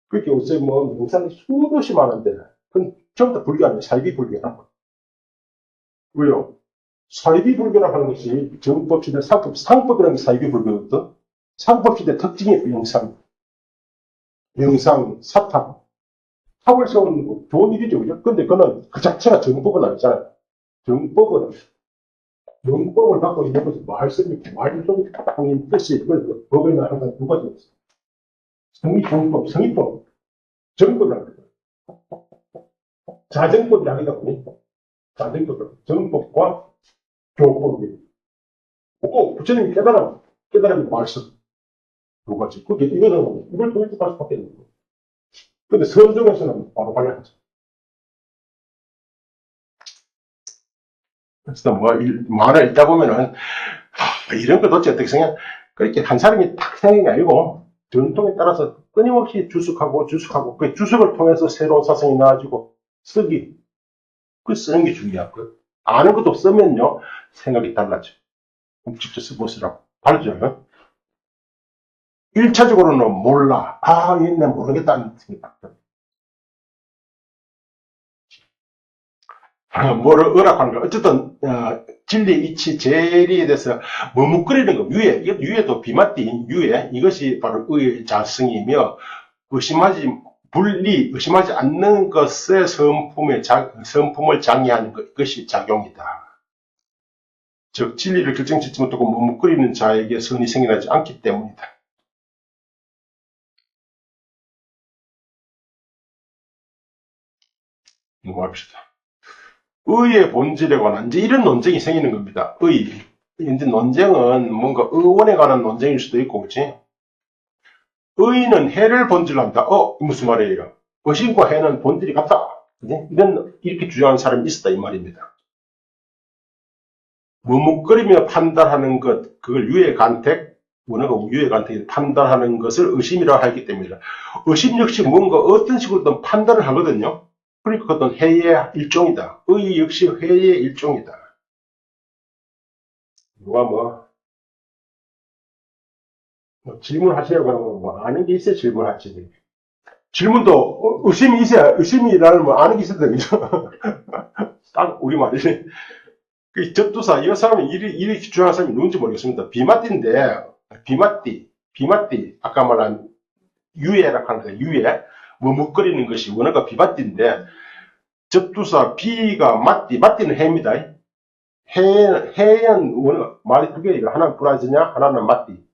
그렇게 요새 뭐 영상이 수도시 많은데, 그건 전부 다 불교 아니에요. 사이비 불교라는 거. 왜요? 사이비 불교라고 하는 것이 정법 시대 상법이라는 게 사이비 불교거든. 상법 시대 특징이 영상, 사탐. 탑을 세우는 거 좋은 일이죠. 그죠? 근데 그는 그 자체가 정법은 아니잖아요. 정법은 영법을 갖고 있는 것은 말씀이 말종이 당인 뜻이 법에는 항상 두 가지 있어요. 성의정법, 성의법, 정법이라는 거예요. 자정법이 아니다 보니 자정법, 정법과 교법이 꼭 부처님이 깨달음이 말씀 두 가지. 그게 이거는 이걸 도입할 수밖에 없는 거예요. 근데 선종에서는 바로 발견하죠. 그래서 뭐 말을 읽다 보면은 이런 거 도대체 어떻게 생각? 그렇게 한 사람이 딱 생각이 아니고 전통에 따라서 끊임없이 주석하고 그 주석을 통해서 새로운 사상이 나와지고 쓰기 그 쓰는 게 중요하고 아는 것도 쓰면요 생각이 달라져. 그럼 직접 써보시라고 다르죠. 1차적으로는 몰라. 얘 모르겠다는 생각이 딱 들어요. 뭐를 의락하는 거. 어쨌든, 진리, 이치, 재리에 대해서 머뭇거리는 거. 유예도 비마띠, 유예. 이것이 바로 의의 자성이며, 의심하지 않는 것의 성품을 장애하는 것. 이것이 작용이다. 즉, 진리를 결정짓지 못하고 머뭇거리는 자에게 선이 생겨나지 않기 때문이다. 넘어갑시다. 의의 본질에 관한 이제 이런 논쟁이 생기는 겁니다. 이제 논쟁은 뭔가 의원에 관한 논쟁일 수도 있고, 그렇지? 의는 해를 본질로 합니다. 무슨 말이에요? 의심과 해는 본질이 같다. 그치? 이렇게 주장하는 사람이 있었다 이 말입니다. 머뭇거리며 판단하는 것, 그걸 유해간택, 원어가 유해간택이 판단하는 것을 의심이라고 하기 때문이다. 의심 역시 뭔가 어떤 식으로든 판단을 하거든요. 그러니까 그것은 해의 일종이다. 의 역시 회의 일종이다. 누가 질문하시려고 하는 건 아는 게 있어야 질문하지. 질문도 의심이 있어야 의심이라는 아는 게 있어야 되죠. 딱 우리말이지. 그 접두사 이 사람이 이리 주장하는 사람이 누군지 모르겠습니다. 비마띠 아까 말한 유예라고 하는 거예요. 유예 머뭇거리는 것이 원어가 비마띠인데 접두사 비가 마띠는 해입니다. 해는 원어 말이 두 개예요. 하나는 브라지냐 하나는 마띠.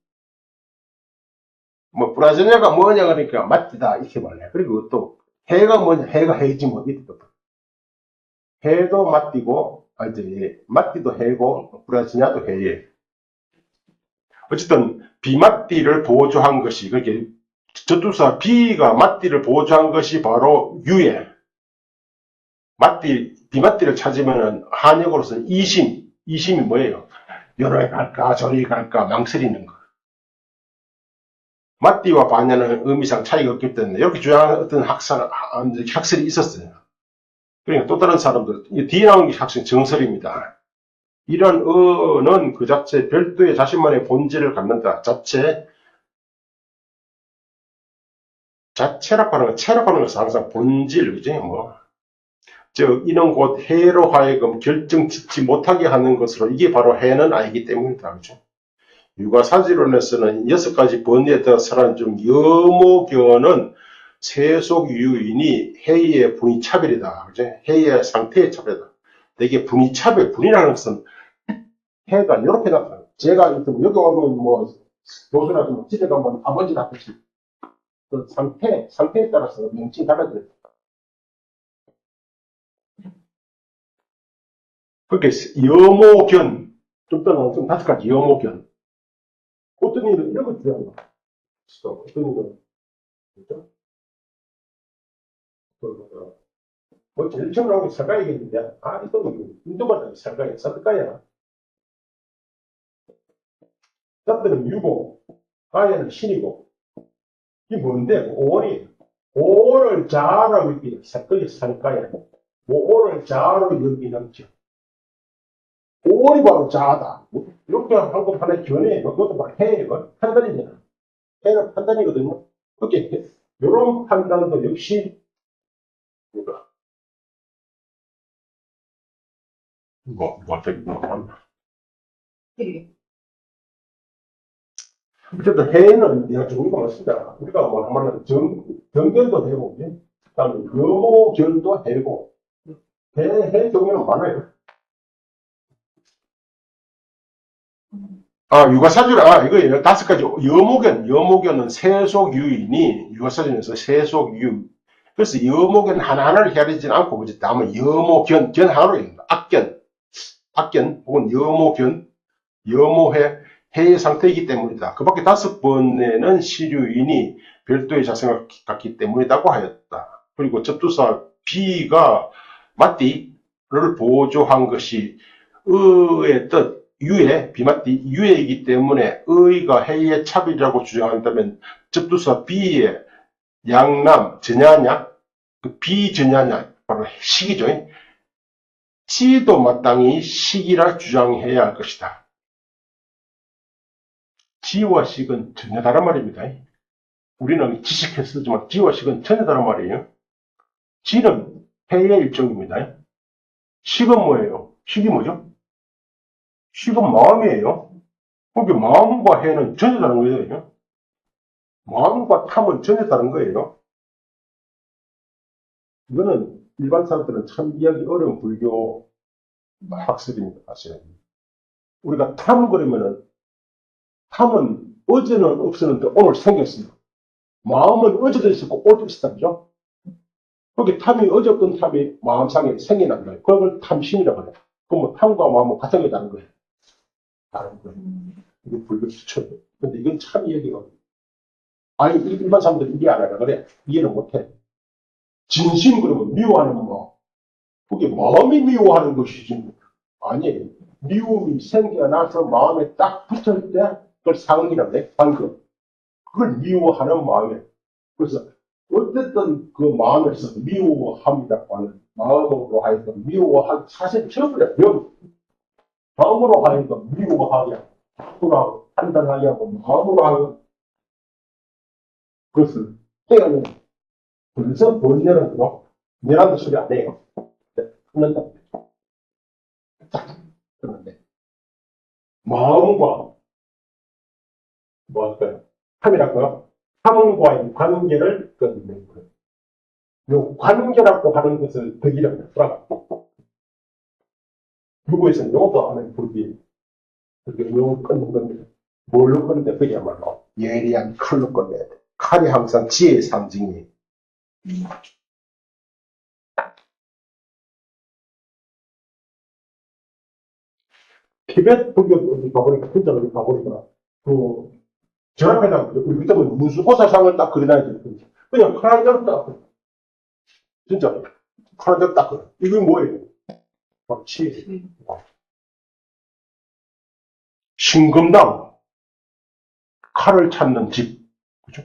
브라지냐가 뭐냐 그러니까 마띠다 이렇게 말해요. 그리고 또 해가 뭐냐 해가 해지 뭐 이렇게 또 해도 마띠고 이제 마띠도 해고 브라지냐도 해예요. 어쨌든 비마띠를 보조한 것이 그렇게 저투사 비가 마띠를 보조한 것이 바로 유예. 비마띠를 찾으면은 한역으로서는 이심이 뭐예요? 여기에 갈까 저리 갈까 망설이는 거. 마띠와 바냐는 의미상 차이가 없기 때문에 이렇게 주장하는 어떤 학설이 있었어요. 그러니까 또 다른 사람들 뒤에 나온 게 학생 정설입니다. 이런 어는 그 자체 별도의 자신만의 본질을 갖는다. 체라고 하는 것은 항상 본질, 그지? 즉, 이는 곧 해로 하여금 결정 짓지 못하게 하는 것으로 이게 바로 해는 아니기 때문이다. 그죠? 육아사지론에서는 6가지 번뇌에 따라 살아는 중 여모견은 세속 유인이 해의 분위차별이다. 그죠? 해의 상태의 차별이다. 되게 분이라는 것은 해가 이렇게 나타나요. 제가 여기 오면 교수나 집에 가면 아버지 같듯이 그 상태에 따라서 명칭이 달라져요. 그렇게 여모견, 좀 5가지 여모견. 어떤 일은 이런 거 주장해요. 어떤 일은, 그죠? 제일 처음 나온 게 설가이겠는데, 이건 인도받는 설가야. 잡들은 유고, 가야는 신이고, 이게 뭔데? 5월이 5월을 자로 여기는 그게 설가야. 5월을 자로 여기는 죠. 오리 바로 자다. 이렇게 한 것 하나의 견해예요. 그것도 막 해예요. 판단이잖아. 해는 판단이거든요. 그렇게, 이런 판단도 역시, 뭐가, 어떻게, 어쨌든 해는 내가 종류가 많습니다. 우리가 뭐 하면은 정견도 해고, 그 다음에 여모견도 해고, 해 종류는 많아요. 이거예요. 5가지. 여모견은 세속유인이, 육아사전에서 세속유. 그래서 여모견 하나하나를 해야 되지 않고, 그지? 다음은 견 하나로 있습니다. 악견, 혹은 여모해, 해의 상태이기 때문이다. 그 밖에 5번에는 시류인이 별도의 자성을 갖기 때문이라고 하였다. 그리고 접두사 B가 맞디를 보조한 것이 의의 뜻, 비맞디, 유해이기 때문에 의가 해의 차별이라고 주장한다면 접두사 B의 양남, 전야냐, 그 비전야냐, 바로 식이죠. 지도 마땅히 식이라 주장해야 할 것이다. 지와 식은 전혀 다른 말입니다. 우리는 지식해 쓰지만 지와 식은 전혀 다른 말이에요. 지는 해의 일종입니다. 식은 뭐예요? 식이 뭐죠? 식은 마음이에요. 거기 마음과 해는 전혀 다른 거예요. 마음과 탐은 전혀 다른 거예요. 이거는 일반 사람들은 참 이해하기 어려운 불교 학습입니다. 사실은. 우리가 탐 그러면은 탐은 어제는 없었는데 오늘 생겼어요. 마음은 어제도 있었고 오늘도 있었죠. 거기 탐이 어제 없던 탐이 마음상에 생겨난 거예요. 그걸 탐심이라고 해요. 그럼 탐과 마음은 같은 게 다른 거예요. 다른 거예요. 이게 불교 수첩이에요. 근데 이건 참 이해하기가 어려워요. 아니, 일반 사람들이 이해 안 하라 그래. 이해를 못 해. 진심 그러면 미워하는 뭐. 그게 마음이 미워하는 것이지. 아니에요. 미움이 생겨나서 마음에 딱 붙을 때 그걸 상이라고 해. 상금. 그걸 미워하는 마음이에요. 그래서 어쨌든 그 마음에서 미워함이라고 하는 마음으로 하여금 미워한 사실 처음이야. 마음으로 하여금 미워하게 하고 마음으로 판단하게 하고 마음으로 하여금 그것을 해가는 그래서 번뇌는 미안한 소리 안 해요. 끊는다. 그런데 마음과 뭐 할까요? 탐이라고요? 탐과의 관계를 끊는 거예요. 요 관계라고 하는 것을 덕이라고 하더라고요. 누구에서는 요것도 하는 법이 그게 요 끊는 건데 뭘로 끊는데 그야말로 예리한 칼로 끊어야 돼. 칼이 항상 지혜의 상징이에요. 티베트 불교 어디 가보니까 진짜 어디 가보니까 그 저앞에다 우리 밑에 보면 무수보살상을 딱 그려놔야 돼. 그냥 칼 한 장 딱 진짜 칼 한 장 딱 그려. 이게 뭐예요? 바로 지혜. 신금당 칼을 찾는 집. 그죠?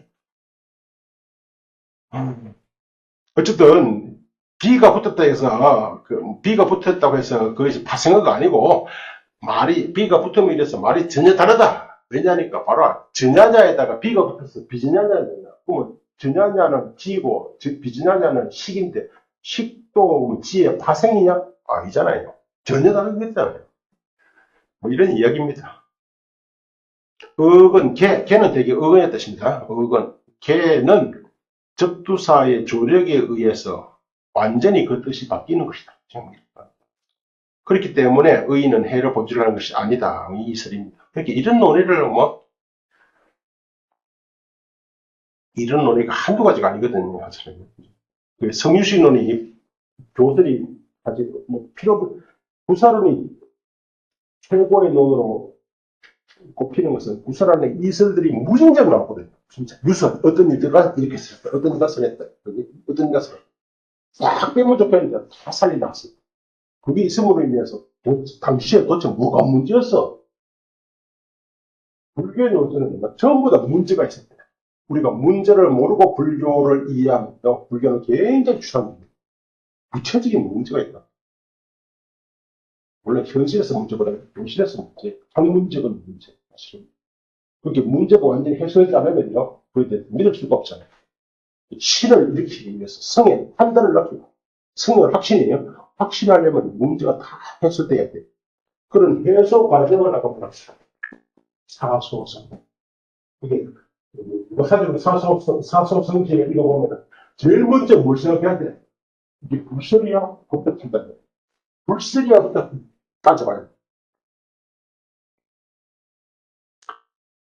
어쨌든 비가 붙었다 해서 비가 붙었다고 해서 그것이 파생어가 아니고 비가 붙으면 이래서 말이 전혀 다르다. 왜냐니까 바로 전야냐에다가 비가 붙어서 비전야냐냐. 그러면 전야냐는 지고 비전야냐는 식인데 식도 지의 파생이냐? 아니잖아요. 전혀 다른 거잖아요. 뭐 이런 이야기입니다. 개는 되게 어근의 뜻입니다. 어근. 개는 접두사의 조력에 의해서 완전히 그 뜻이 바뀌는 것이다. 그렇기 때문에 의인은 해를 본질하는 것이 아니다. 이 이설입니다. 그렇게 이런 논의를 이런 논의가 한두 가지가 아니거든요. 그 성유식 논의 교설이 사실 구사론이 최고의 논으로 꼽히는 것은 구사론의 이설들이 무진장 나오거든요. 진짜 유설 어떤 일들가 이렇게 썼다. 어떤 일가 써냈다. 어떤 일가 써냈다. 싹 빼면 좁혔는데 다 살려놨어요. 그게 있음으로 인해서 당시에 도대체 뭐가 문제였어? 불교의 논제는 전부 다 문제가 있습니다. 우리가 문제를 모르고 불교를 이해하면 불교는 굉장히 추상입니다. 구체적인 문제가 있다. 원래 현실에서 문제보다 현실에서 문제, 학문적인 문제. 사실은. 그렇게 문제가 완전히 해소되지 않으면요, 그에 믿을 수가 없잖아요. 신을 일으키기 위해서 성의 판단을 낳고, 성을 확신이에요. 확신하려면 문제가 다 해소돼야 돼요. 그런 해소 과정을 하고 있어요. 사소성. 이게, 사소성지를 읽어보면, 제일 먼저 뭘 생각해야 돼? 이게 불설이야부터 판단해. 불설이야부터 따져봐야 돼.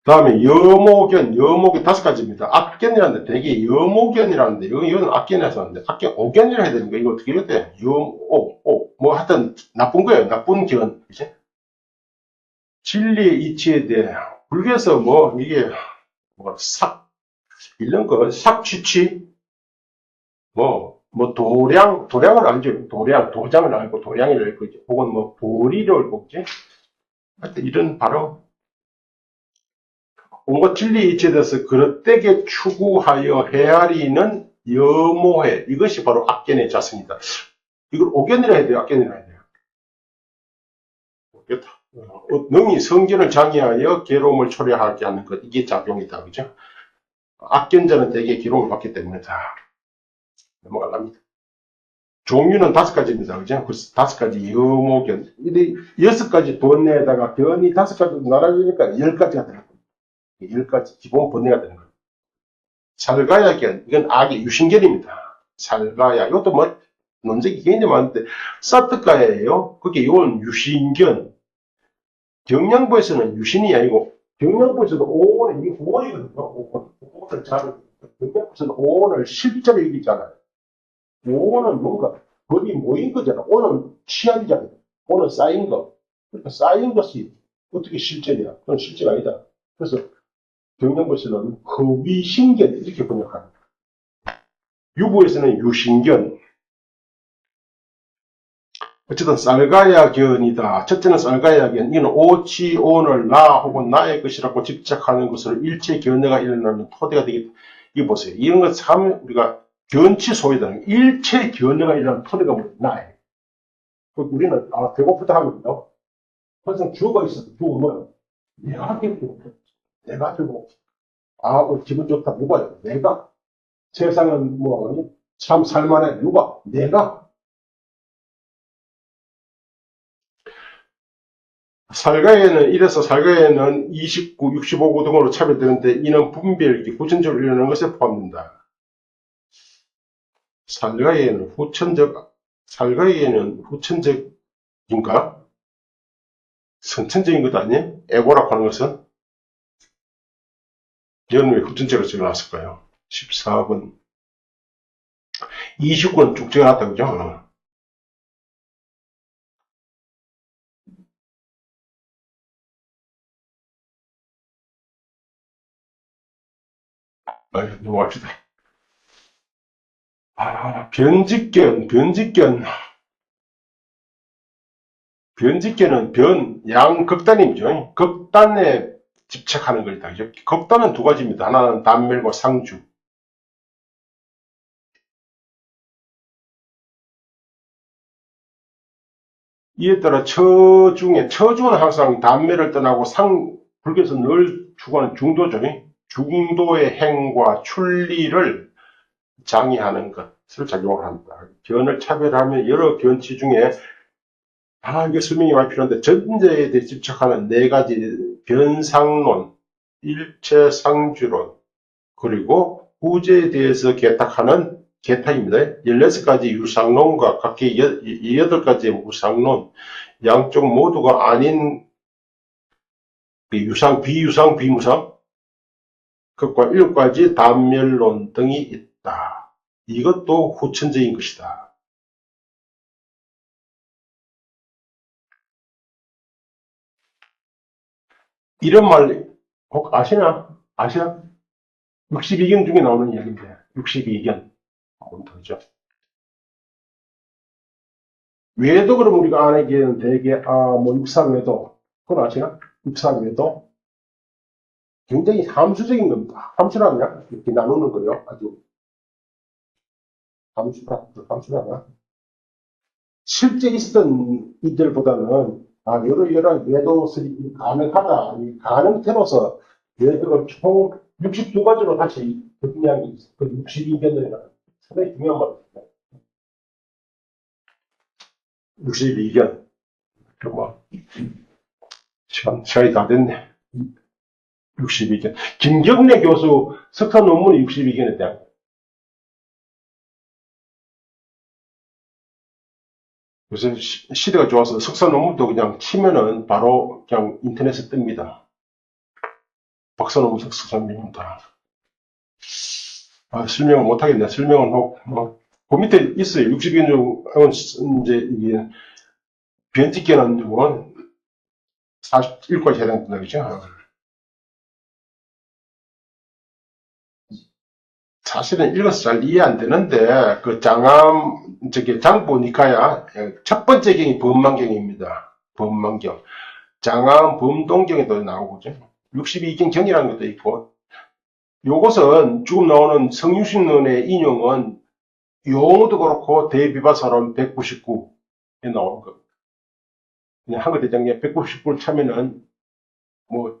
다음에 여모견 5가지입니다. 악견이라는데 되게 여모견이라는데 이건 악견이라서 하는데 악견 오견이라 해야 되는 거 이거 어떻게 해야 돼? 뭐 하여튼 나쁜 거예요. 나쁜 견 이제 진리의 이치에 대해 불교에서 뭐 이게 뭐 이런 거 삭취치 뭐 도량을 알죠. 도장을 알고 도량을 알고 이제 혹은 뭐 보리를 알고 이제 하여튼 이런 바로 온갖 진리 이치에 대해서 그릇되게 추구하여 헤아리는 여모해. 이것이 바로 악견의 자성이다. 이걸 오견이라 해야 돼요? 악견이라 해야 돼요? 모르겠다. 능히 성견을 장애하여 괴로움을 초래하게 하는 것. 이게 작용이다. 그죠? 악견자는 대개 괴로움을 받기 때문에 다 넘어가랍니다. 종류는 5가지입니다. 그죠? 그래서 5가지 여모견. 6가지 번뇌에다가 견이 5가지 나눠지니까 10가지가 되는 겁니다. 10가지 기본 번뇌가 되는 겁니다. 살가야견, 이건 악의 유신견입니다. 살가야, 이것도 뭐, 논쟁이 굉장히 많은데, 사트가야예요. 그게 이건 유신견. 경량부에서는 유신이 아니고, 경량부에서도 오원이, 이게 오원이거든요. 오원을 경량부에서는 오원을 실제로 얘기잖아요. 오원은 뭔가, 법이 모인 거잖아. 오는 취향이잖아요. 오는 쌓인 거. 그러니까 쌓인 것이 어떻게 실제냐. 그건 실제가 아니다. 그래서, 경량부에서는 허위신견, 이렇게 번역합니다. 유부에서는 유신견. 어쨌든 쌀가야견이다. 첫째는 쌀가야견. 이는 오치, 오늘, 나 혹은 나의 것이라고 집착하는 것으로 일체 견해가 일어나는 토대가 되겠다. 이거 보세요. 이런 거 참 우리가 견치소이다. 일체 견해가 일어나는 토대가 뭐예요? 나예요. 우리는 배고프다 하면요. 항상 주어가 있어. 주어 뭐예요? 내가 배고프다. 내가 배고프다. 기분 좋다. 누가요? 내가. 세상은 뭐 참 살만해. 누가? 내가. 이래서 살가에는 29, 65구 등으로 차별되는데 이는 분별기, 후천적으로 일어나는 것에 포함된다. 살가에는 후천적인가? 선천적인 것도 아니에요? 에고라고 하는 것은? 얘는 왜 후천적으로 적어놨을까요? 14번. 29는 쭉 적어놨다, 그죠? 넘어갑시다. 변직견은 양극단이죠. 극단에 집착하는 것이다. 그죠? 극단은 2가지입니다. 하나는 단멸과 상주. 이에 따라 처중은 항상 단멸을 떠나고 불교에서 늘 추구하는 중도죠. 중도의 행과 출리를 장애하는 것을 작용을 합니다. 견을 차별하면 여러 견치 중에 이게 설명이 많이 필요한데 전제에 대해 집착하는 4가지 변상론, 일체상주론, 그리고 후제에 대해서 개탁하는 개탁입니다. 16가지 유상론과 각기 8가지의 무상론, 양쪽 모두가 아닌 유상, 비유상, 비무상, 것과 7가지 단멸론 등이 있다. 이것도 후천적인 것이다. 이런 말 혹 아시나? 62견 중에 나오는 이야기인데 62견 한번 더죠. 외도 그럼 우리가 아는 게 되게 뭐 육사외도 그건 아시나? 육사외도 굉장히 함수적인 겁니다. 함수라면 이렇게 나누는 거예요. 아주 함수라나 실제 있었던 이들보다는 여러 궤도설이 가능하다. 이 가능태로서 궤도를 총 62가지로 다시 정리한 그 62견이라는 상당히 중요한 말입니다. 62견. 시간이 다 됐네. 62견. 김경래 교수 석사 논문이 62견에 대한 요새 시대가 좋아서 석사 논문도 그냥 치면은 바로 그냥 인터넷에 뜹니다. 박사 논문, 석사 논문 다. 설명을 못하겠네. 설명은 그 밑에 있어요. 60개 중은 이제 이게 변직견한 건 41과에 해당된다, 그죠? 사실은 읽어서 잘 이해 안 되는데, 장부 니카야, 첫 번째 경이 범만경입니다. 범만경. 장암 범동경에도 나오고죠. 62경 경이라는 것도 있고, 요것은 지금 나오는 성유신론의 인용은 용어도 그렇고 대비바사론 199에 나오는 겁니다. 그냥 한글대장에 199를 차면은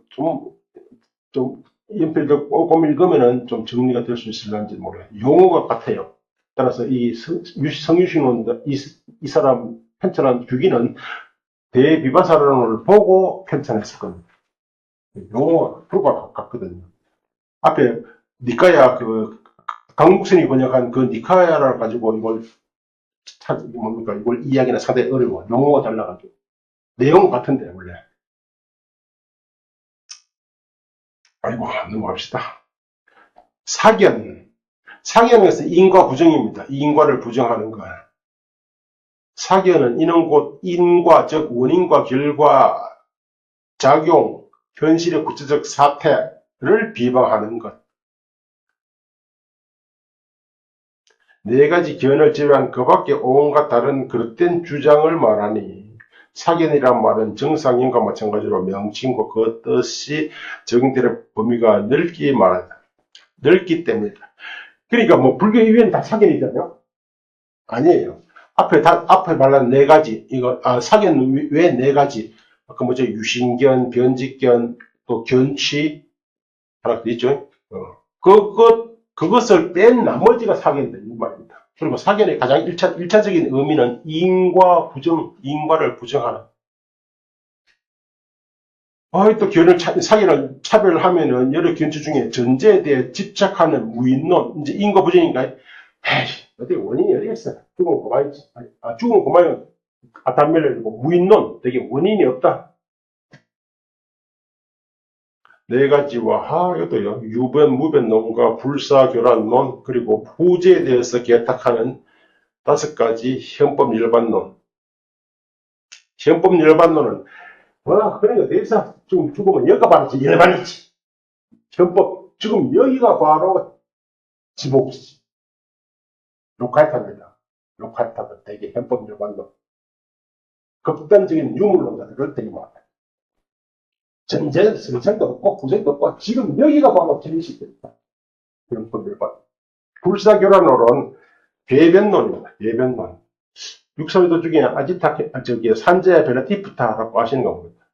좀 연필도 꼼꼼히 읽으면은 좀 정리가 될 수 있을런지 모르겠어요. 용어가 같아요. 따라서 이 성유신론 이 사람 편찬한 규기는 대비바사론을 보고 편찬했을 겁니다. 용어가 불과 같거든요. 앞에 니카야 강국선이 번역한 그 니카야를 가지고 이걸 이걸 이야기나 상당히 어려워. 용어가 달라가지고. 내용은 같은데, 원래. 아이고, 넘어갑시다. 사견. 사견은 인과 부정입니다. 인과를 부정하는 것. 사견은 이는 곧 인과, 즉 원인과 결과, 작용, 현실의 구체적 사태를 비방하는 것. 네 가지 견을 제외한 그 밖에 온갖 다른 그릇된 주장을 말하니 사견이란 말은 정상인과 마찬가지로 명칭과 그 뜻이 적용되는 범위가 넓기 말한다. 넓기 때문이다. 그러니까 불교 이외에는 다 사견이잖아요. 아니에요. 앞에 말한 네 가지 사견 왜 네 가지? 아까 유신견, 변직견, 또 견취 하나 더 있죠. 그것을 뺀 나머지가 사견이다 이 말입니다. 그리고 사견의 가장 1차적인 의미는 인과를 부정하는. 또 사견을 차별하면은 여러 견주 중에 전제에 대해 집착하는 무인론, 이제 인과 부정인가? 에이, 어떻게 원인이 어디 있어? 죽으면 그만이지. 죽으면 그만이면 담배를 무인론, 되게 원인이 없다. 네 가지와 이것도요. 유변, 무변론과 불사교란론, 그리고 후제에 대해서 개탁하는 5가지 현법 일반론. 현법 일반론은 그러니까 대사 지금 죽으면 여기가 바로 일반이지. 현법 지금 여기가 바로 지목이지. 로카이타입니다. 로카이타가 되게 현법 일반론. 극단적인 유물론자들을 되게 많아요. 전제는 선생도 없고 후생도 없고 지금 여기가 바로 진실입니다. 현법 일반. 불사교란론은 배변론입니다. 배변론. 육설도 중에 산재 베네티프타라고 하시는 겁니다.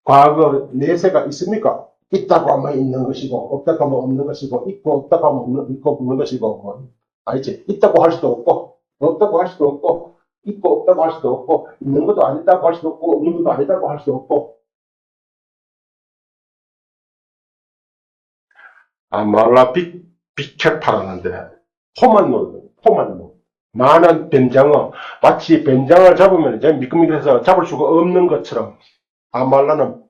과거 내세가 있습니까? 있다고 하면 있는 것이고, 없다고 하면 없는 것이고, 있고 없다고 하면 있고 없는 것이고, 알지? 있다고 할 수도 없고, 없다고 할 수도 없고, 있고 없다고 할 수도 없고, 있는 것도 아니다고 할 수도 없고, 없는 것도 아니다고 할 수도 없고. 말라 비케파라는데, 포만론. 많은 뱀장어, 마치 뱀장어를 잡으면 이제 미끌미끌해서 잡을 수가 없는 것처럼, 아말라는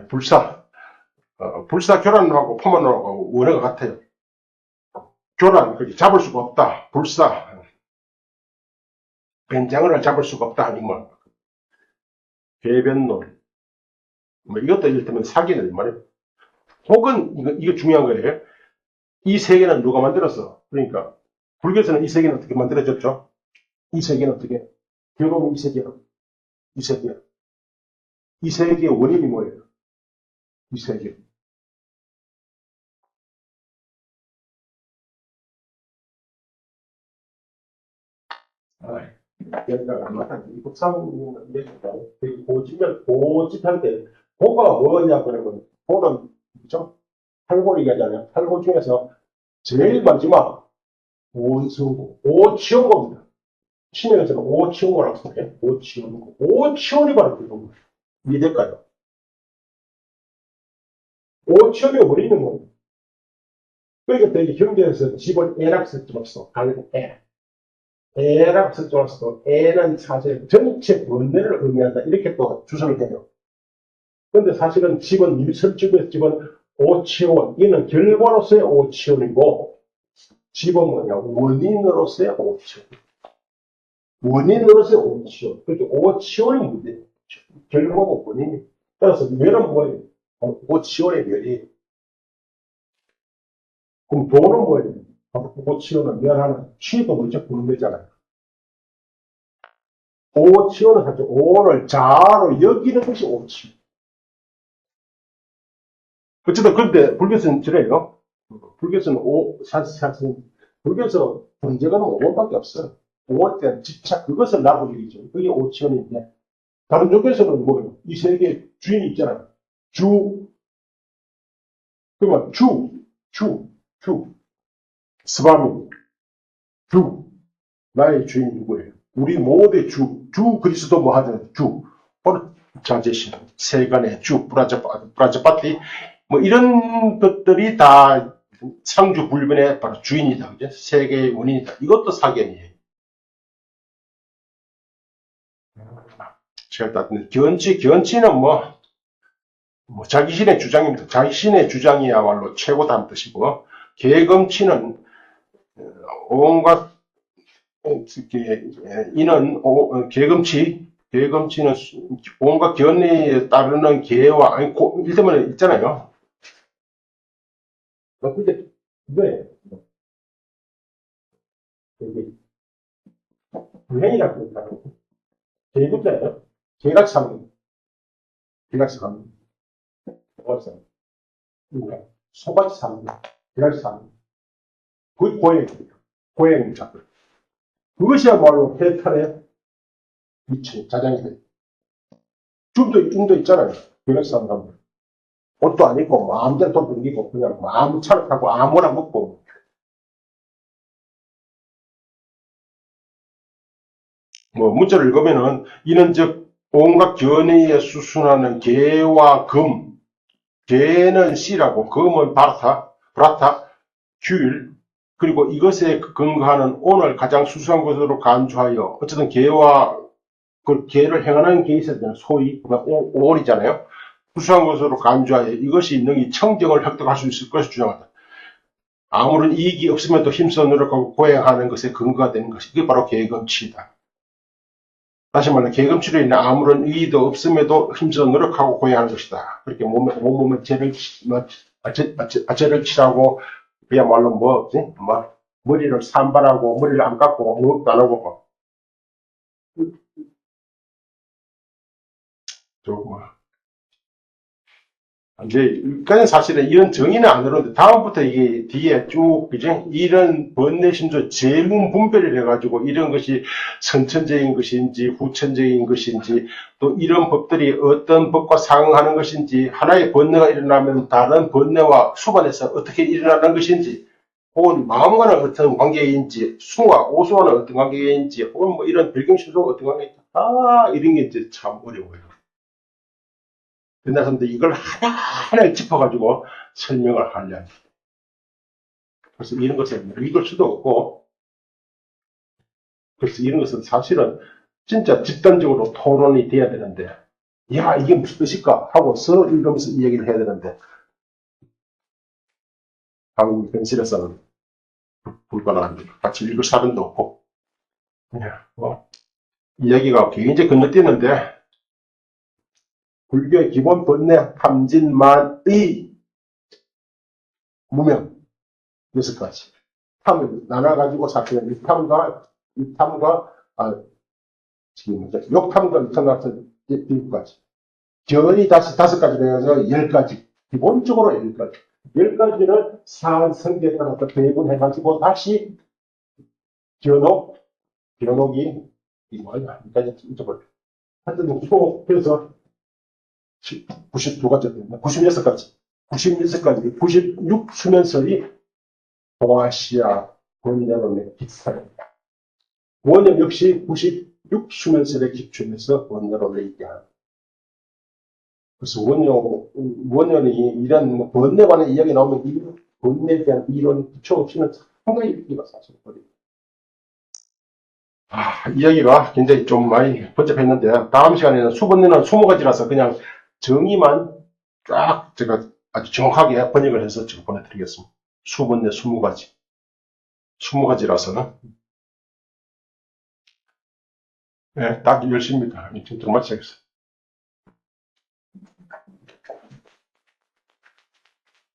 불사 교란하고 포만론하고 원어가 같아요. 교란, 잡을 수가 없다. 불사, 뱀장어를 잡을 수가 없다 하는 말. 배변론, 이것도 이를테면 사기는 말이에요. 혹은 이거 중요한 거예요. 이 세계는 누가 만들었어? 그러니까 불교에서는 이 세계는 어떻게 만들어졌죠? 이 세계는 어떻게? 결국 이 세계의 원인이 뭐예요? 이 세계. 그러니까 이북삼 얘기가 고집할 때 고가 뭐냐 그러면 고는 그죠? 팔고리가잖아요. 팔고 중에서 제일 마지막 오승고 오치원고입니다. 신약에서는 오치원고라고 써요. 오치원고 오치원이 바로 그런 거예요. 이해될까요? 오치원이 어리는 거예요. 그러니까 되게 경제에서 집은 애락설정으로서 가는 애락설정으로서 애는 사실 전체 번뇌를 의미한다 이렇게 또 주장을 해요. 근데 사실은 집은 설정에서 집은 오치원 이는 결과로서의 오치원이고 집은 뭐냐 원인으로서의 오치원 원인으로서의 오치원 그렇게 오치원이 문제 결과고 원인이 따라서 멸은 뭐예요? 오치원의 멸이 그럼 도는 뭐예요? 오치원은 멸하는 취도 먼저 분배잖아요. 오치원은 사실 오를 자아로 여기는 것이 오치원. 어쨌든 그런데 불교에서는 저래요. 불교에서는 불교에서 문제가 오원밖에 없어요. 오월 때는 집착 그것을 나고 얘기죠. 그게 오치원인데 다른 종교에서는 뭐예요? 이 세계에 주인이 있잖아요. 그러면 스바미, 나의 주인이 누구예요? 우리 모두의 주 그리스도 뭐 하든 바로 자제신, 세간의 브라자파티, 뭐 이런 것들이 다 상주 불변의 바로 주인이다. 그죠? 세계의 원인이다. 이것도 사견이에요. 제가 땄는데, 견치는 자기신의 주장입니다. 자기신의 주장이야말로 최고다는 뜻이고, 계검치는 온갖 이는 계검치는 온갖 견해에 따르는 계와 이때만 있잖아요. 근데 왜 불행이라고 그러잖아요. 계급자예요. 개같이 하는 개같이 하는 소같이 사는 개같이 사는 그게 고행입니다. 그것이야말로 해탈의 미친 자장이 돼. 줌도 있잖아요. 개같이 사는 사람들. 옷도 안 입고 마음대로 돈 댕기고 그냥 마음 차를 타고 아무나 먹고 문자를 읽으면은 이는 즉 온갖 견해에 수순하는 개와 금 개는 씨라고 금은 브라타 규일 그리고 이것에 근거하는 오늘 가장 수수한 것으로 간주하여 어쨌든 개와 그 개를 행하는 게 있어야 되는 소위 오온이잖아요. 수수한 것으로 간주하여 이것이 능히 청정을 획득할 수 있을 것을 주장한다. 아무런 이익이 없음에도 힘써 노력하고 고행하는 것에 근거가 되는 것이 그게 바로 계검치이다. 다시 말해 계검치로 인해 아무런 의의도 없음에도 힘써 노력하고 고행하는 것이다. 그렇게 온몸에 죄를 치라고 그야말로 머리를 산발하고 머리를 안 깎고 무엇도 안 하고 이제 그냥 사실은 이런 정의는 안 그러는데 다음부터 이게 뒤에 쭉 그죠? 이런 번뇌심도 재문 분별을 해가지고 이런 것이 선천적인 것인지 후천적인 것인지 또 이런 법들이 어떤 법과 상응하는 것인지 하나의 번뇌가 일어나면 다른 번뇌와 수반해서 어떻게 일어나는 것인지 혹은 마음과는 어떤 관계인지 수와 오수와는 어떤 관계인지 혹은 뭐 이런 별경심소가 어떤 관계인지 이런 게 이제 참 어려워요. 그런데 이걸 하나하나 짚어가지고 설명을 하려니. 그래서 이런 것을 읽을 수도 없고, 그래서 이런 것은 사실은 진짜 집단적으로 토론이 돼야 되는데, 야, 이게 무슨 뜻일까? 하고 서로 읽으면서 이야기를 해야 되는데, 한국 현실에서는 불가능합니다. 같이 읽을 사람도 없고, 이야기가 굉장히 건너뛰는데, 불교의 기본 번뇌 탐진만의 무명 6가지 탐을 나눠가지고 사실은 육탐과 욕탐과 육탐 같은 7가지 견이 다섯 가지로 해서 10가지 기본적으로 10가지 10가지를 사한 성격에 따라서 배분해가지고 다시 견옥 기록이, 이 뭐야, 여기까지 잊어버려. 하여튼, 그래서 92가지, 96가지, 96가지, 96 수면설이 동아시아 원내론에 비슷합니다. 원년 역시 96 수면설에 기초해서 원내론을 얘기합니다. 그래서 원년이 이런 뭐 번뇌 관의 이야기 나오면 이 번뇌에 대한 이론 기초 없이는 상당히 읽기가 사실거든요. 이야기가 굉장히 좀 많이 복잡했는데 다음 시간에는 수번뇌는 20가지라서 그냥 정의만 쫙 제가 아주 정확하게 번역을 해서 지금 보내드리겠습니다. 수번뇌 20가지. 20가지라서 네, 딱 10시입니다. 지금 정말 시작했어요.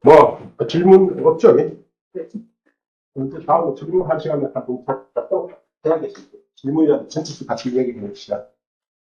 뭐 질문 없죠? 네. 다음에 질문할 시간에 또 해야겠습니다. 질문이라도 전체적 같이 얘기해 봅시다.